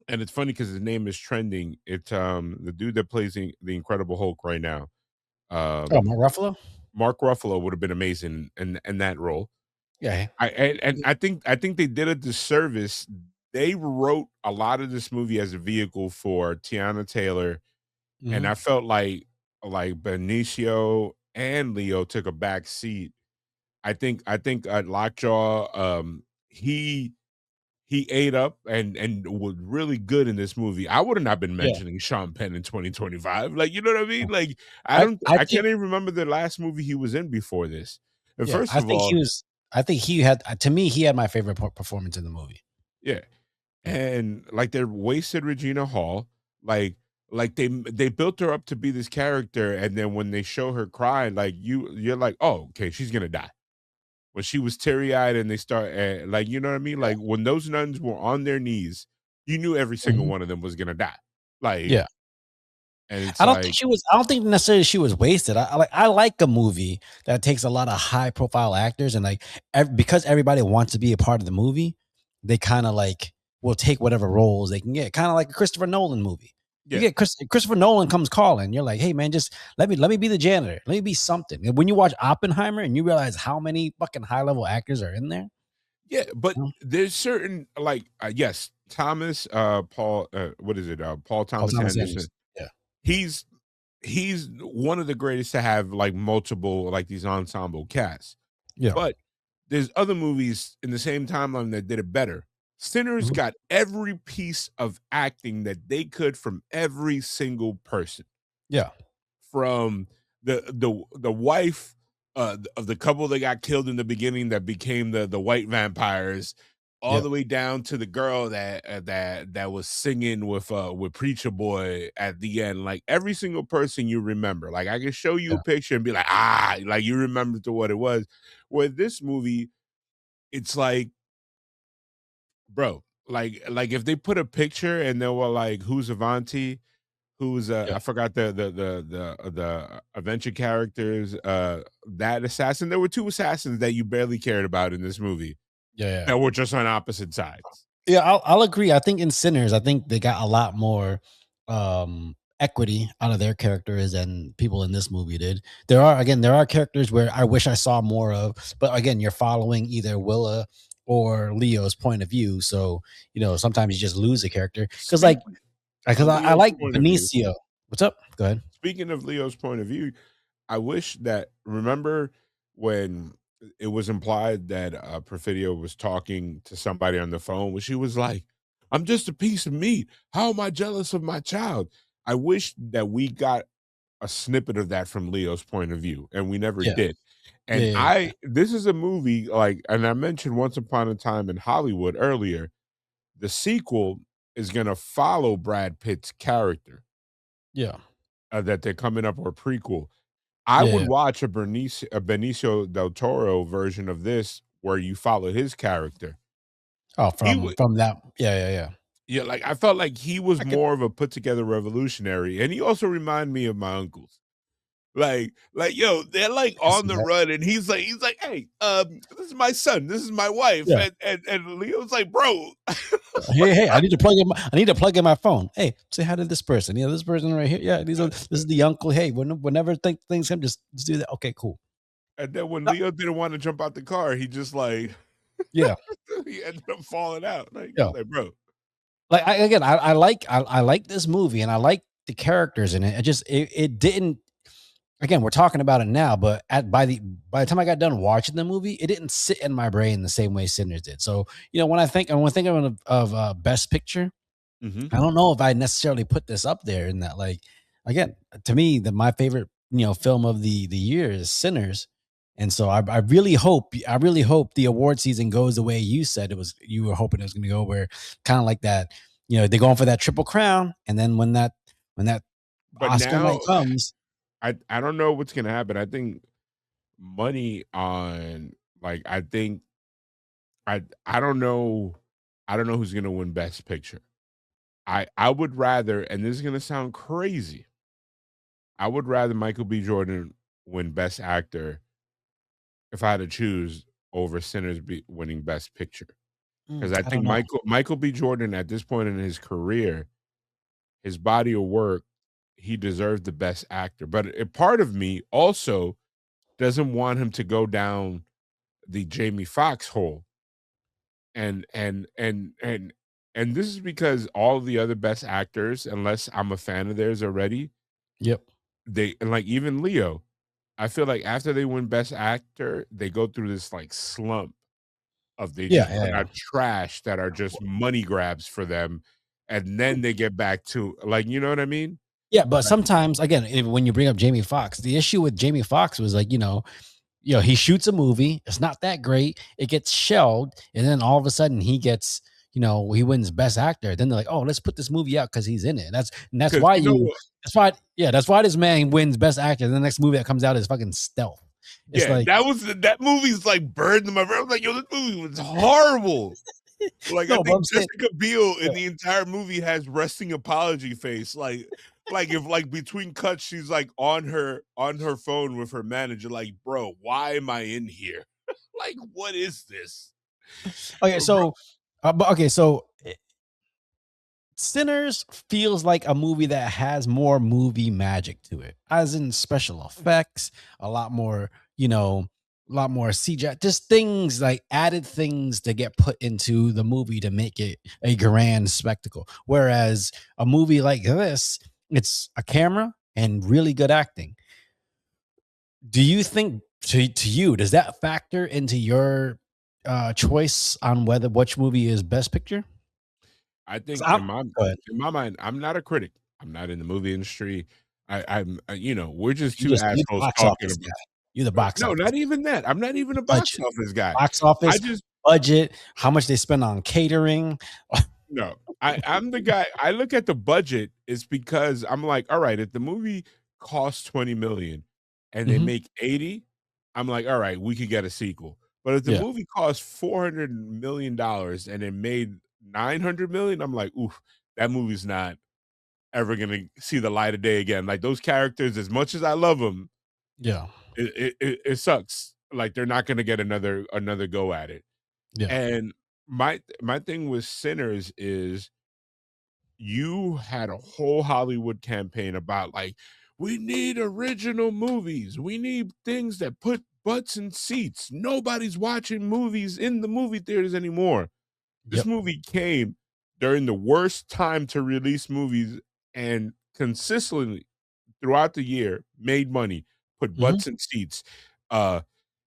it's funny because his name is trending. It's, the dude that plays the Incredible Hulk right now. Oh, Um, Mark Ruffalo. Mark Ruffalo would have been amazing in that role. Yeah. And I think they did a disservice. They wrote a lot of this movie as a vehicle for Teyana Taylor, and Hmm. I felt like Benicio and Leo took a back seat. I think Lockjaw, he ate up and was really good in this movie. I would have not been Yeah. mentioning Sean Penn in 2025. Like, you know what I mean? Like, I I think can't even remember the last movie he was in before this. And yeah, first of all, I think he had to me, he had my favorite performance in the movie. yeah. Yeah. And like they wasted Regina Hall, like they built her up to be this character, and then when they show her crying, like you're like, oh, okay, she's gonna die. When she was teary eyed and they start like, you know what I mean? Yeah. Like when those nuns were on their knees, you knew every single Mhm. one of them was gonna die. Like, Yeah. and it's like, I don't think necessarily she was wasted. I like a movie that takes a lot of high profile actors and like because everybody wants to be a part of the movie, they kind of like will take whatever roles they can get. Kind of like a Christopher Nolan movie. You yeah, get Christopher Nolan comes calling. You're like, hey man, just let me be the janitor. Let me be something. And when you watch Oppenheimer and you realize how many fucking high level actors are in there, yeah, but you know? there's certain like yes, Thomas Paul what is it? Paul Paul Thomas Thomas Anderson. Anderson. Yeah, He's he's one of the greatest to have like multiple like these ensemble casts. yeah, But there's other movies in the same timeline that did it better. Sinners mhm, got every piece of acting that they could from every single person. yeah, From the wife of the couple that got killed in the beginning that became the white vampires, all yeah, the way down to the girl that was singing with Preacher Boy at the end. Like every single person you remember. Like I can show you a yeah, picture and be like, ah, like you remember to what it was. Where this movie, it's like, bro, like if they put a picture and they were like, who's Avanti? Who's yeah, I forgot the adventure characters, that assassin. There were two assassins that you barely cared about in this movie yeah, yeah. that were just on opposite sides. Yeah, I'll agree. I think in Sinners, I think they got a lot more equity out of their characters than people in this movie did. There are characters where I wish I saw more of, but again, you're following either Willa or Leo's point of view. So, sometimes you just lose a character. Cause like Speaking because of I Leo's like point of view Benicio. What's up? Go ahead. speaking of Leo's point of view, I wish that remember when it was implied that, Perfidio was talking to somebody on the phone when she was like, "I'm just a piece of meat. How am I jealous of my child?" I wish that we got a snippet of that from Leo's point of view, and we never Yeah. did. Yeah. And Yeah. I this is a movie like, and I mentioned Once Upon a Time in Hollywood earlier. The sequel is gonna follow Brad Pitt's character, Yeah. that they're coming up, or prequel. I Yeah. would Yeah. watch a Benicio del Toro version of this where you follow his character. Oh, He would from that. Yeah. Yeah. Yeah. Yeah, like, I felt like he was I could more of a put together revolutionary, and he also reminded me of my uncles. Yo, they're like I on see the that. run, and he's like, "Hey, this is my son, this is my wife," Yeah. and Leo's like, "Bro, Hey, hey, I need to plug in my phone. Hey, say hi to this person. This person right here. Yeah, this is the uncle. Hey, whenever things come, just do that. Okay, cool. And then when No, Leo didn't want to jump out the car, he just like yeah, he ended up falling out. yeah. Like, bro, Like I like this movie and I like the characters in it. It didn't. Again, we're talking about it now, but by the time I got done watching the movie, it didn't sit in my brain the same way Sinners did. So when I think of Best Picture, mhm. I don't know if I necessarily put this up there in that, like, again, to me, my favorite, film of the year is Sinners. And so I really hope the award season goes the way you said you were hoping it was gonna go, where kind of like that, they're going for that triple crown. And then when that But Oscar night now comes, I don't know what's gonna happen. I think money on I think I don't know who's gonna win Best Picture. I would rather, and this is gonna sound crazy, I would rather Michael B. Jordan win Best Actor if I had to choose over Sinners be winning Best Picture, because I I think don't know. Michael B. Jordan at this point in his career, his body of work, he deserved the Best Actor. But a part of me also doesn't want him to go down the Jamie Foxx hole. And and and and and this is because all the other Best Actors, unless I'm a fan of theirs already, Yep. they and like even Leo, I feel like after they win Best Actor, they go through this like slump of they Yeah, just yeah, put yeah. out trash that are just money grabs for them, and then they get back to like, you know what I mean? Yeah, but Like, sometimes again, when you bring up Jamie Foxx, the issue with Jamie Foxx was like, he shoots a movie, it's not that great, it gets shelved, and then all of a sudden he gets, he wins Best Actor. Then they're like, "Oh, let's put this movie out because he's in it." And that's because why you know you what? that's why this man wins Best Actor. And the next movie that comes out is fucking Stealth. It's Yeah, like, that movie's like burned in my brain. I was like, yo, this movie was horrible. Like, I no, but I'm think saying, Jessica Biel yeah, in the entire movie has resting apology face. Like if like between cuts, she's like on her phone with her manager, like, bro, why am I in here? Like, what is this? okay, Bro, so, but okay, so Sinners feels like a movie that has more movie magic to it, as in special effects, a lot more, a lot more CGI, just things like added things to get put into the movie to make it a grand spectacle. Whereas a movie like this, it's a camera and really good acting. Do you think to you, does that factor into your choice on whether which movie is best picture? I 'Cause think I'm Go ahead. in my mind, I'm not a critic. I'm not in the movie industry. You know, we're just two You're the assholes box talking office about. guy. You're the box No, office. not even that. I'm not even a box Budget. office guy. Box I office, just budget, how much they spend on catering. No, I'm the guy. I look at the budget is because I'm like, all right, if the movie costs 20 million and they Mhm. make 80, I'm like, all right, we could get a sequel. But if the Yeah. movie costs $400 million and it made 900 million, I'm like, oof, that movie's not ever gonna see the light of day again. Like those characters, as much as I love them, Yeah. it sucks. Like they're not gonna get another go at it. Yeah. And my thing with Sinners is you had a whole Hollywood campaign about like, we need original movies. We need things that put butts in seats. Nobody's watching movies in the movie theaters anymore. This Yep. movie came during the worst time to release movies and consistently throughout the year made money, put Mhm. butts in seats, uh,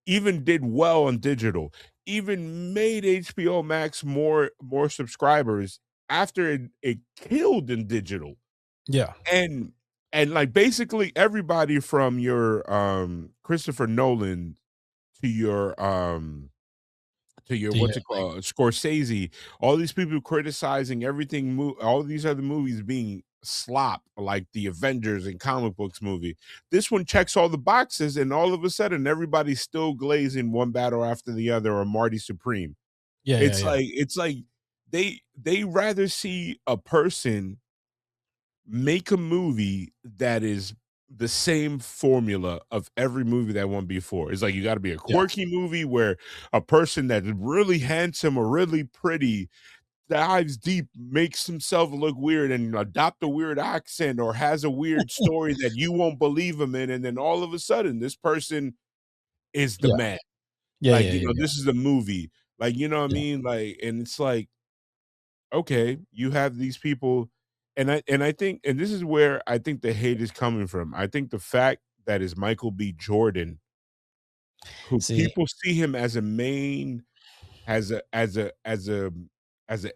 even did well on digital, even made HBO Max more subscribers after it killed in digital. Yeah. And like basically everybody from your Christopher Nolan to your Do you what's it like called, Scorsese, all these people criticizing everything, all these other movies being slop, like the Avengers and comic books movie. This one checks all the boxes, and all of a sudden, everybody's still glazing one battle after the other or Marty Supreme. Yeah, yeah, yeah. It's like they rather see a person make a movie that is the same formula of every movie that went before. It's like you got to be a Yeah. quirky movie where a person that's really handsome or really pretty dives deep, makes himself look weird and adopt a weird accent or has a weird story that you won't believe him in, and then all of a sudden this person is the Yeah. man. Yeah, Like, yeah, yeah, yeah. this is a movie. Like, you know what I Yeah. mean? Like, and it's like, okay, you have these people, and I think, and this is where I think the hate is coming from. I think the fact that is Michael B. Jordan, who See, people see him as a main, as a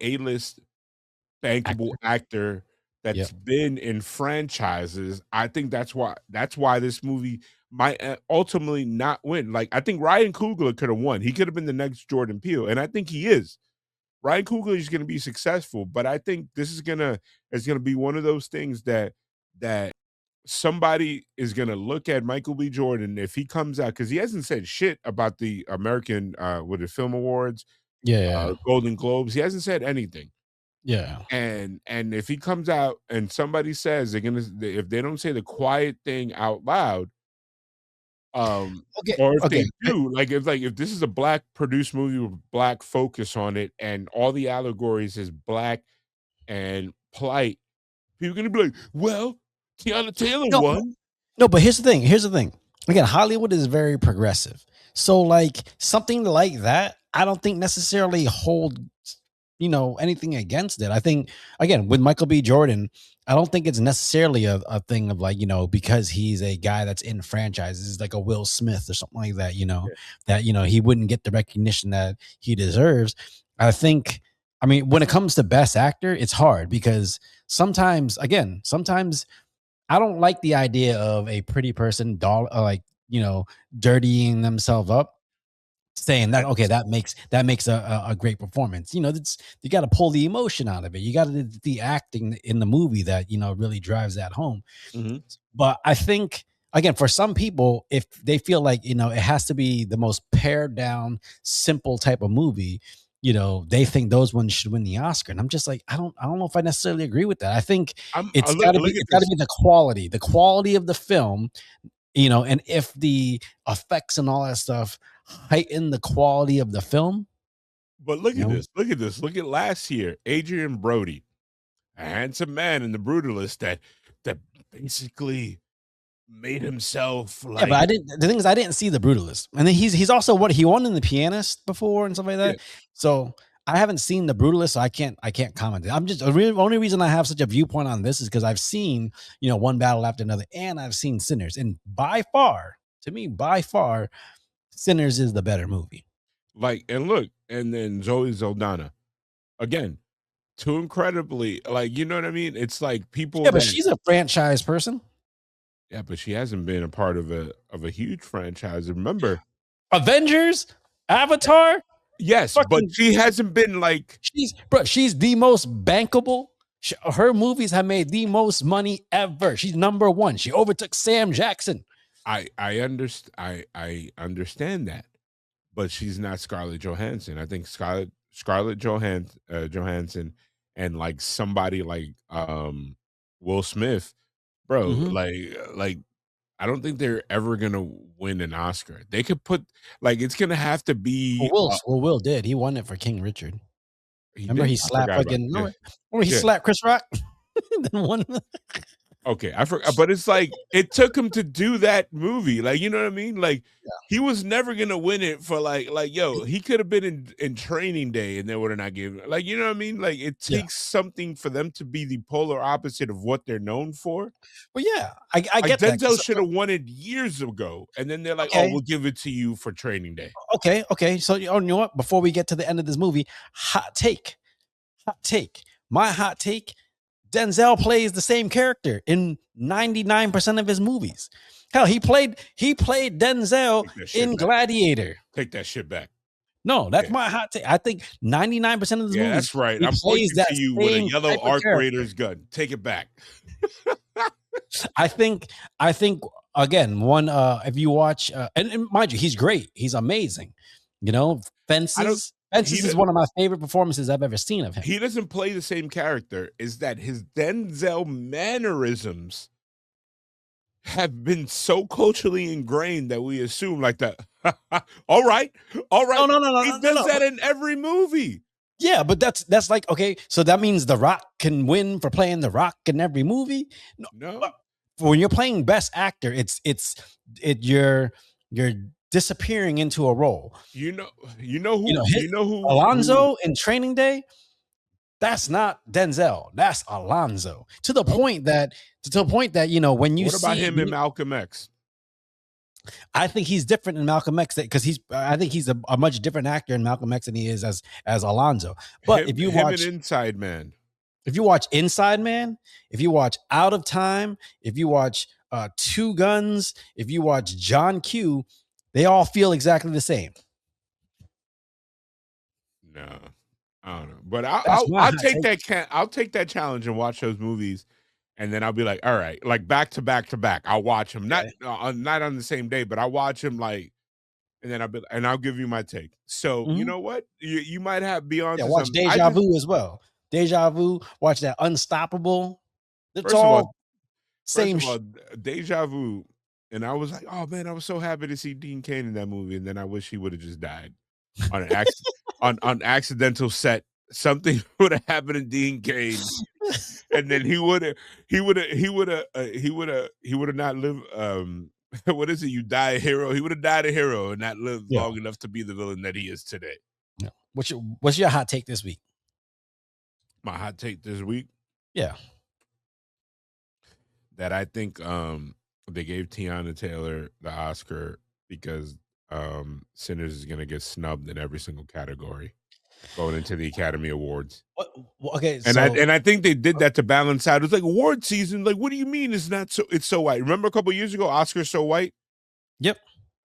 A-list bankable actor. actor that's Yep. been in franchises. I think that's why this movie might ultimately not win. Like I think Ryan Coogler could have won. He could have been the next Jordan Peele, and I think he is. Ryan Coogler is going to be successful, but I think this is gonna be one of those things that somebody is going to look at Michael B. Jordan if he comes out because he hasn't said shit about the American with the Film Awards, Yeah, yeah, Golden Globes. He hasn't said anything. yeah. And if he comes out and somebody says they're gonna if they don't say the quiet thing out loud, Um, Okay, or if okay. they do, like if this is a black produced movie with black focus on it, and all the allegories is black and polite, people are gonna be like, "Well, Teyana Taylor No, won." no, but here's the thing. Here's the thing. Again, Hollywood is very progressive. So like something like that, I don't think necessarily hold anything against it. I think again with Michael B. Jordan, I don't think it's necessarily a thing of like, because he's a guy that's in franchises like a Will Smith or something like that, Yeah. that he wouldn't get the recognition that he deserves. I think I mean when it comes to best actor, it's hard because sometimes I don't like the idea of a pretty person doll like, dirtying themselves up, saying that okay, Yes. that makes a great performance. That's you got to pull the emotion out of it. You got to the acting in the movie that really drives that home. Mhm. But I think again, for some people, if they feel like it has to be the most pared down, simple type of movie, they think those ones should win the Oscar. And I'm just like, I don't know if I necessarily agree with that. I think Look at it's got to this. be the quality of the film, and if the effects and all that stuff heighten the quality of the film, But look you at know. this. Look at this. Look at last year, Adrian Brody, a handsome man in The Brutalist that basically made himself Yeah, but like I didn't. The thing is, I didn't see The Brutalist, and then he's also what he won in The Pianist before and stuff like yeah. that. So I haven't seen The Brutalist, so I can't comment. I'm just the only reason I have such a viewpoint on this is because I've seen one battle after another, and I've seen Sinners, and by far, to me, by far, Sinners is the better movie. Like, and look, and then Zoe Saldana again, too incredibly like, you know what I mean? It's like people Yeah, but that she's a franchise person. yeah, but she hasn't been a part of a huge franchise. Remember, Avengers, Avatar, yes, but fucking she hasn't been like she's the most bankable. Her movies have made the most money ever. She's number one. She overtook Sam Jackson. I understand that, but she's not Scarlett Johansson. I think Johansson and like somebody like Will Smith, bro, Mhm. like I don't think they're ever gonna win an Oscar. They could put like it's gonna have to Well, be Will did. He won it for King Richard. he Remember he did? I slapped forgot about fucking yeah. no, remember he Yeah. slapped Chris Rock? Then won. Okay, I forgot, but it's like it took him to do that movie. Like, you know what I mean? Like he was never gonna win it for like yo, he could have been in Training Day and they would have not given like you know what I mean? Like it Yeah. takes something for them to be the polar opposite of what they're known for. Well, yeah, I Like get that. Denzel should have won it years ago, and then they're like, "Oh, Okay, we'll give it to you for Training Day." okay. So you know what? Before we get to the end of this movie, hot take. My hot take: Denzel plays the same character in 99% of his movies. Hell, he played Denzel Take that shit in back. Gladiator. Take that shit back. No, that's Yeah. my hot take. I think 99% of his Yeah, movies that's right. he I'm plays pointing that to you with a same yellow type of Arc character. Raiders gun. Take it back. I think again, one if you watch and mind you, he's great. He's amazing. I don't he Fences is doesn't one of my favorite performances I've ever seen of him. he doesn't play the same character. Is that his Denzel mannerisms have been so culturally ingrained that we assume like that. All right. All No, right. no, no, no, He no, no, does no. that in every movie. Yeah, but that's like okay. So that means The Rock can win for playing The Rock in every movie. No, but No. when you're playing Best Actor, you're disappearing into a role. You know Hit who Alonzo in Training Day. That's not Denzel. That's Alonzo. To the point that when you what about see, him in Malcolm X? I think he's different in Malcolm X because I think he's a much different actor in Malcolm X than he is as Alonzo. But Him and Inside Man. if you watch Inside Man, if you watch Out of Time, if you watch Two Guns, if you watch John Q, they all feel exactly the same. No. I don't know. But That's my I'll hot take take. that I'll take that challenge and watch those movies. And then I'll be like, all right, like back to back to back. I'll watch them. Okay. Not on the same day, but I watch them like and then I'll give you my take. So you Mhm. know what? You might have be Yeah, onto watch some. I Deja just Vu as well. Deja Vu, watch that Unstoppable. It's first of all, all same. Deja Vu. and I was like, "Oh man, I was so happy to see Dean Cain in that movie." And then I wish he would have just died on an on accidental set. Something would have happened to Dean Cain, and then he would have not lived. What is it? You die a hero. He would have died a hero and not lived Yeah. long enough to be the villain that he is today. Yeah. What's your hot take this week? My hot take this week Yeah. that I think they gave Teyana Taylor the Oscar because Sinners is gonna get snubbed in every single category going into the Academy Awards. Okay, And I so and I think they did that to balance out. It's like award season. Like, what do you mean it's not so? It's so white. Remember a couple years ago, Oscars so white. yep.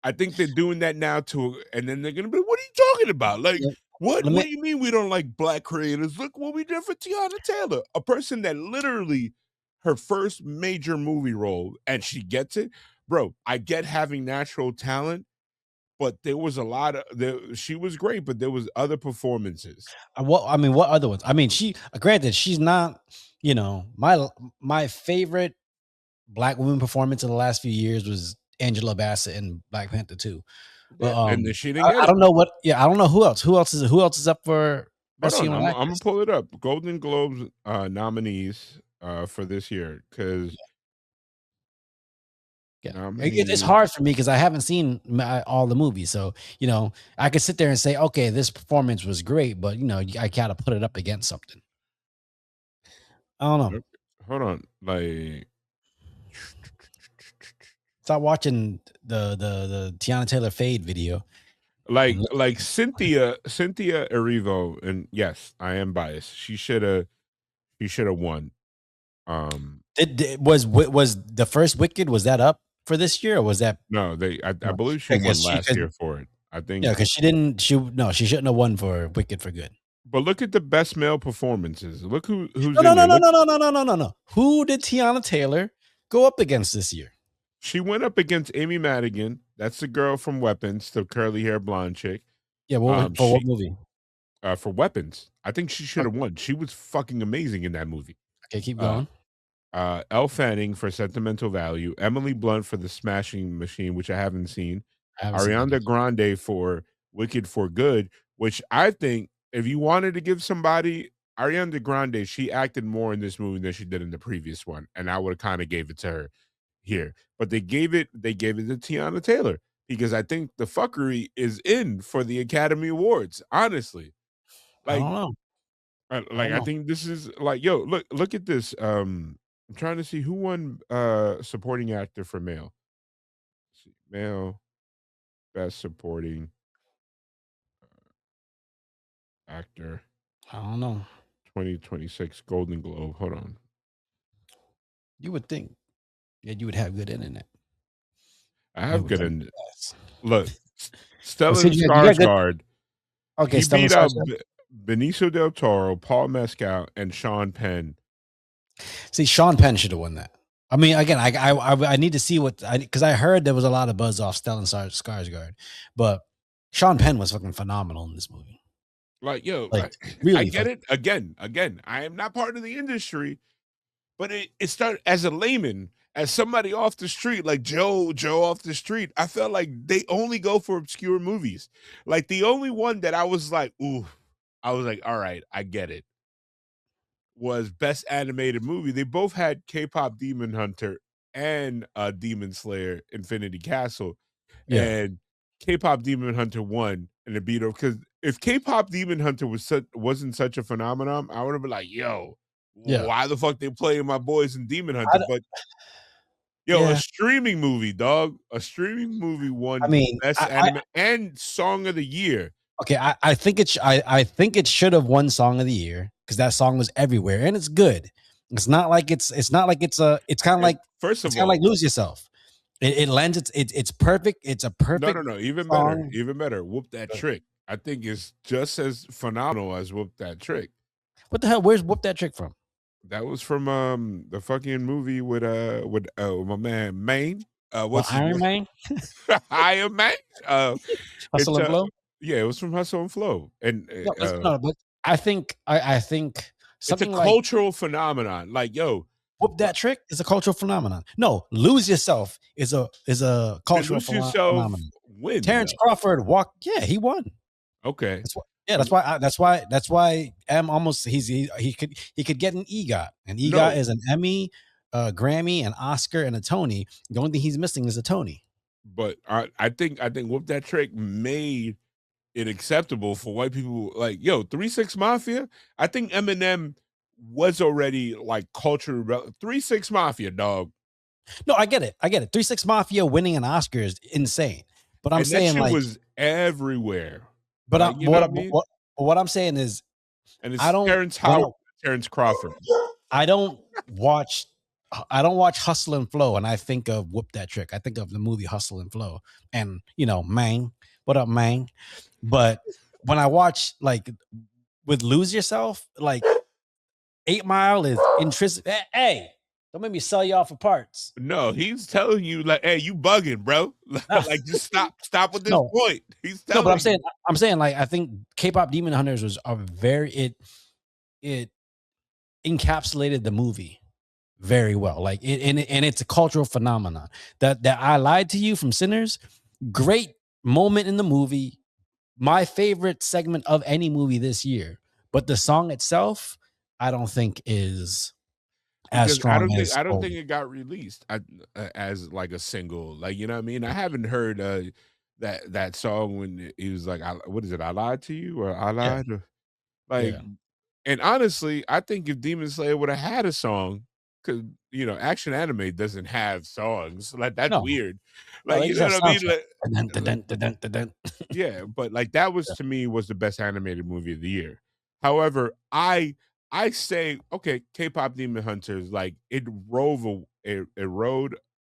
I think they're doing that now too, and then they're gonna be, "What are you talking about? Like, Yep. what? Let What me. do you mean we don't like black creators? Look what we did for Tiana Taylor, a person that literally her first major movie role, and she gets it, bro. I get having natural talent, but there was a lot of there. She was great, but there was other performances. What I mean, what other ones? I mean, granted, she's not. My favorite black woman performance in the last few years was Angela Bassett in Black Panther 2. But Yeah, and then she didn't get I it. don't know what. Yeah, I don't know who else. Who else is up for Hold best on, female I'm gonna actress? pull it up. Golden Globes nominees for this year because Yeah, it's nominees. hard for me because I haven't seen all the movies. So I could sit there and say, okay, this performance was great, but I gotta put it up against something. I don't know. Okay, hold on, like Stop watching the Tiana Taylor fade video and like look. like Cynthia Erivo, and yes, I am biased. She should have won. Um, Was the first Wicked, was that up for this year, or was that no, I no? believe she Because won last year for it. I think, because she didn't. She shouldn't have won for Wicked for Good. but look at the best male performances. Look who's No, no, in no, there. no, Look, no, no, no, no, no, no, no. Who did Tiana Taylor go up against this year? she went up against Amy Madigan. That's the girl from Weapons, the curly hair blonde chick. Yeah, for what She movie? for Weapons. I think she should Oh, have won. She was fucking amazing in that movie. okay, keep Uh, going. Elle Fanning for Sentimental Value, Emily Blunt for The Smashing Machine, which I haven't seen, I haven't seen that Ariana either. Grande for Wicked for Good, which I think if you wanted to give somebody Ariana Grande, she acted more in this movie than she did in the previous one, and I would have kind of gave it to her here. But they gave it to Tiana Taylor because I think the fuckery is in for the Academy Awards. Honestly, I like don't know. I like don't I know. think this is like, yo, look at this. I'm trying to see who won supporting actor for male. Let's see, male best supporting actor I don't know. 2026 Golden Globe. Hold on. You would think that you would have good internet. I And it have would good tell you in yes. look, Oh, so Stellan you got good. Skarsgård. Okay, He Stellan beat out Skarsgård. Benicio del Toro, Paul Mescal, and Sean Penn. See, Sean Penn should have won that. I mean, again, I need to see because I heard there was a lot of buzz off Stellan Skarsgård, but Sean Penn was fucking phenomenal in this movie. Like, yo, Like I really get fucking. it. Again, I am not part of the industry, but it started as a layman, as somebody off the street, like Joe off the street. I felt like they only go for obscure movies. Like the only one that I was like, ooh, I was like, all right, I get it, was Best Animated Movie. They both had K-pop Demon Hunter and Demon Slayer Infinity Castle. Yeah, And K-pop Demon Hunter won and it beat her because if K-pop Demon Hunter wasn't such a phenomenon, I would have been like, yo, yeah, why the fuck they playing my boys in Demon I Hunter? d But yo, a yeah. streaming movie, dog. A streaming movie I won mean, Best Anime and Song of the Year. okay. I think it should have won Song of the Year because that song was everywhere and it's good. It's not like it's kind of And like first of all, Lose Yourself. It lends it's perfect. It's a perfect no, even better, song. even better. Whoop That Trick. I think is just as phenomenal as Whoop That Trick. What the hell? Where's Whoop That Trick from? That was from the fucking movie with my man Maine. Well, What's his Iron name? Man, Iron Man. It's Hustle and Flow. yeah, it was from Hustle and Flow, and No, no, but I think it's a something like cultural phenomenon. Like, yo, Whoop That Trick is a cultural phenomenon. No, Lose Yourself is a Did cultural Lose Yourself phenomenon. win Terrence though? Crawford walked. Yeah, he won. Okay. That's why. Yeah, Um, that's why M almost he could get an EGOT. An EGOT no, is an Emmy, a Grammy, an Oscar, and a Tony. The only thing he's missing is a Tony. but I think Whoop That Trick made it acceptable for white people. Like, yo, 3 6 Mafia. I think Eminem was already like culture 3 6 Mafia, dog, No, I get it. I get it. 3 6 Mafia winning an Oscar is insane. But I'm and that saying shit like, was everywhere. but Like, you know what I mean? what I'm saying is And I it's don't Terrence when Howard, Terrence Crawford. I don't watch I don't watch Hustle and Flow and I think of Whoop That Trick. I think of the movie Hustle and Flow and Mang. What up, Mang? But when I watch like with Lose Yourself, like 8 Mile is intrinsic. Hey, don't make me sell you off for parts. No, he's telling you like, hey, you bugging, bro. Like, just stop with this No, point. He's no, but telling you. I'm saying like I think K-pop Demon Hunters was a very it encapsulated the movie very well. Like and it's a cultural phenomenon. That I Lied to You from Sinners, great moment in the movie. My favorite segment of any movie this year. But the song itself, I don't think is as Because I strong don't think as I don't Old. think it got released as like a single. Like, you know what I mean? I haven't heard that song when he was like, what is it? I lied to you, or I Yeah, lied, or like. yeah. And honestly, I think if Demon Slayer would have had a song, because Action Anime doesn't have songs. Like, that's No, weird. no, Like, they you just know have what I mean? soundtrack. Dun, dun, dun, dun, dun, dun, dun. Yeah, but like that was, Yeah. to me, was the best animated movie of the year. However, I say, okay, K-pop Demon Hunters, like it rode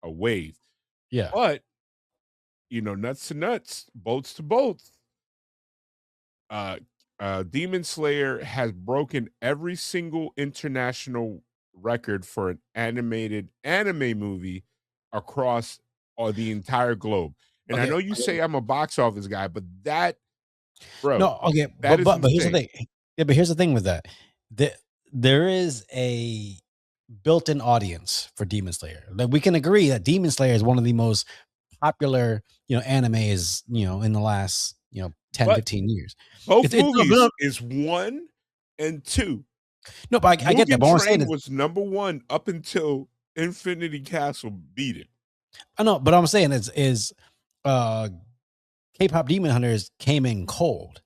a wave. Yeah. But nuts to nuts, bolts to bolts. Uh Demon Slayer has broken every single international record for an animated anime movie across the entire globe. And I Okay. know you Okay. say I'm a box office guy, but that, bro, No, okay, that is but here's the insane. thing. Yeah, but here's the thing with that. The, there is a built-in audience for Demon Slayer. Like we can agree that Demon Slayer is one of the most popular, animes, in the last, 10, But 15 years. both It's no, movies is 1 and 2. no, but I get that. Mugen But what I'm saying Train is, was number 1 up until Infinity Castle beat it. I know, but I'm saying uh K-pop Demon Hunters came in cold.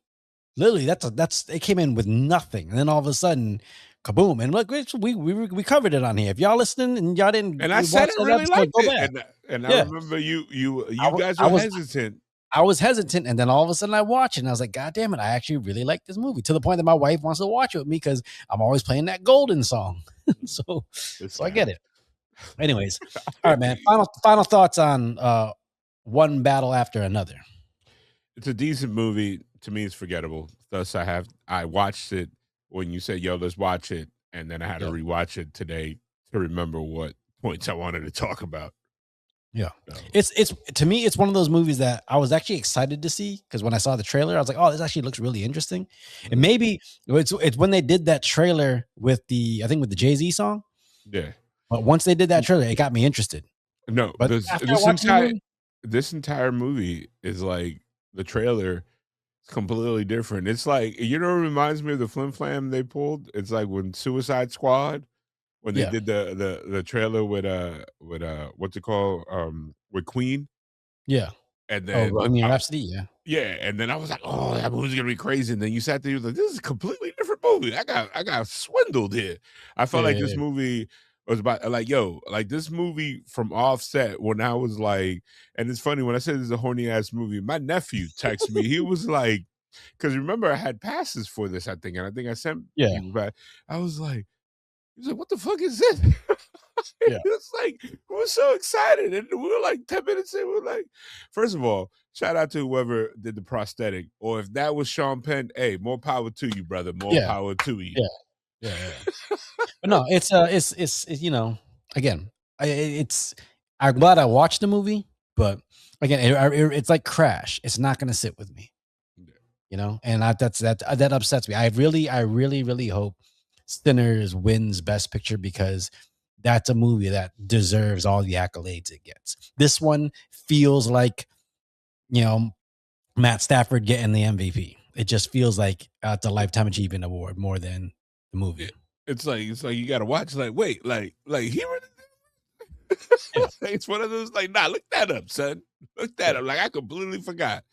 Literally, that's it came in with nothing, and then all of a sudden, kaboom! And look, we covered it on here. If y'all listening and y'all didn't And I said watch I those really episodes, liked go it, back. and I Yeah, remember you I, guys I were was hesitant. I was hesitant, and then all of a sudden I watched it, and I was like, God damn it! I actually really like this movie to the point that my wife wants to watch it with me because I'm always playing that Golden song. so, This so I guy. get it. Anyways, all right, man. Final thoughts on one battle after another. It's a decent movie. To me, it's forgettable. Thus, I watched it when you said, "Yo, let's watch it," and then I had to Yeah. rewatch it today to remember what points I wanted to talk about. Yeah. So, It's to me, it's one of those movies that I was actually excited to see because when I saw the trailer, I was like, oh, this actually looks really interesting. And maybe it's when they did that trailer with I think with the Jay-Z song. yeah. But once they did that trailer, it got me interested. No, But this after this watching the entire movie, this entire movie is like the trailer is completely different. It's like, it reminds me of the Flim Flam they pulled. It's like when Suicide Squad, when they yeah. did the trailer with what's it called, with Queen, Yeah. and Oh, then Bohemian Rhapsody, yeah. yeah, and then I was like, oh, that movie's gonna be crazy. And then you sat there, you was like, this is a completely different movie. I got swindled here. I felt Yeah, like yeah, this yeah. movie was about, like, yo, like this movie from Offset, when I was like, and it's funny when I said this is a horny ass movie, my nephew texted me. He was like, because remember I had passes for this, I think, and I think I sent Yeah. people back. I was like, he was like, what the fuck is this? Yeah. It's like, we were so excited. And we were like 10 minutes in, we were like, first of all, shout out to whoever did the prosthetic. Or if that was Sean Penn, hey, more power to you, brother. More Yeah. power to you. Yeah. Yeah. Yeah. But no, it's again, it's I'm glad I watched the movie, but again, it's like Crash. It's not going to sit with me, and that upsets me. I really, really hope Sinners wins Best Picture because that's a movie that deserves all the accolades it gets. This one feels like, Matt Stafford getting the MVP. It just feels like it's a Lifetime Achievement Award more than the movie. It's like you gotta watch. Like, wait, like he really. Yeah. It's one of those like, nah, look that up, son. Look that up. Like I completely forgot.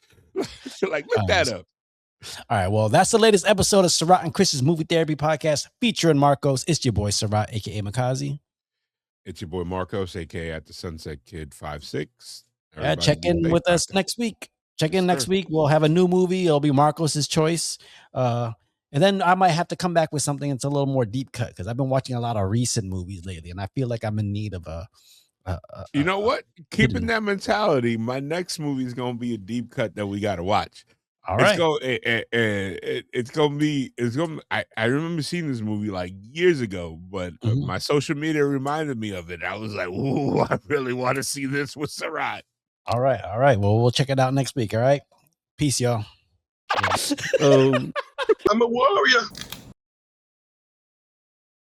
Like, look that up. All right, well, that's the latest episode of Sarat and Chris's Movie Therapy Podcast featuring Marcos. It's your boy Sarat, aka Makazi. It's your boy Marcos, aka at the Sunset Kid 56. Yeah, check in with us next week. Check in next week. We'll have a new movie. It'll be Marcos's choice. And then I might have to come back with something that's a little more deep cut because I've been watching a lot of recent movies lately, and I feel like I'm in need of you know what? Keeping that mentality, my next movie is gonna be a deep cut that we gotta watch. All right. It's gonna be. I remember seeing this movie like years ago, but my social media reminded me of it. I was like, "Ooh, I really want to see this with Sarat." All right. Well, we'll check it out next week. All right. Peace, y'all. I'm a warrior.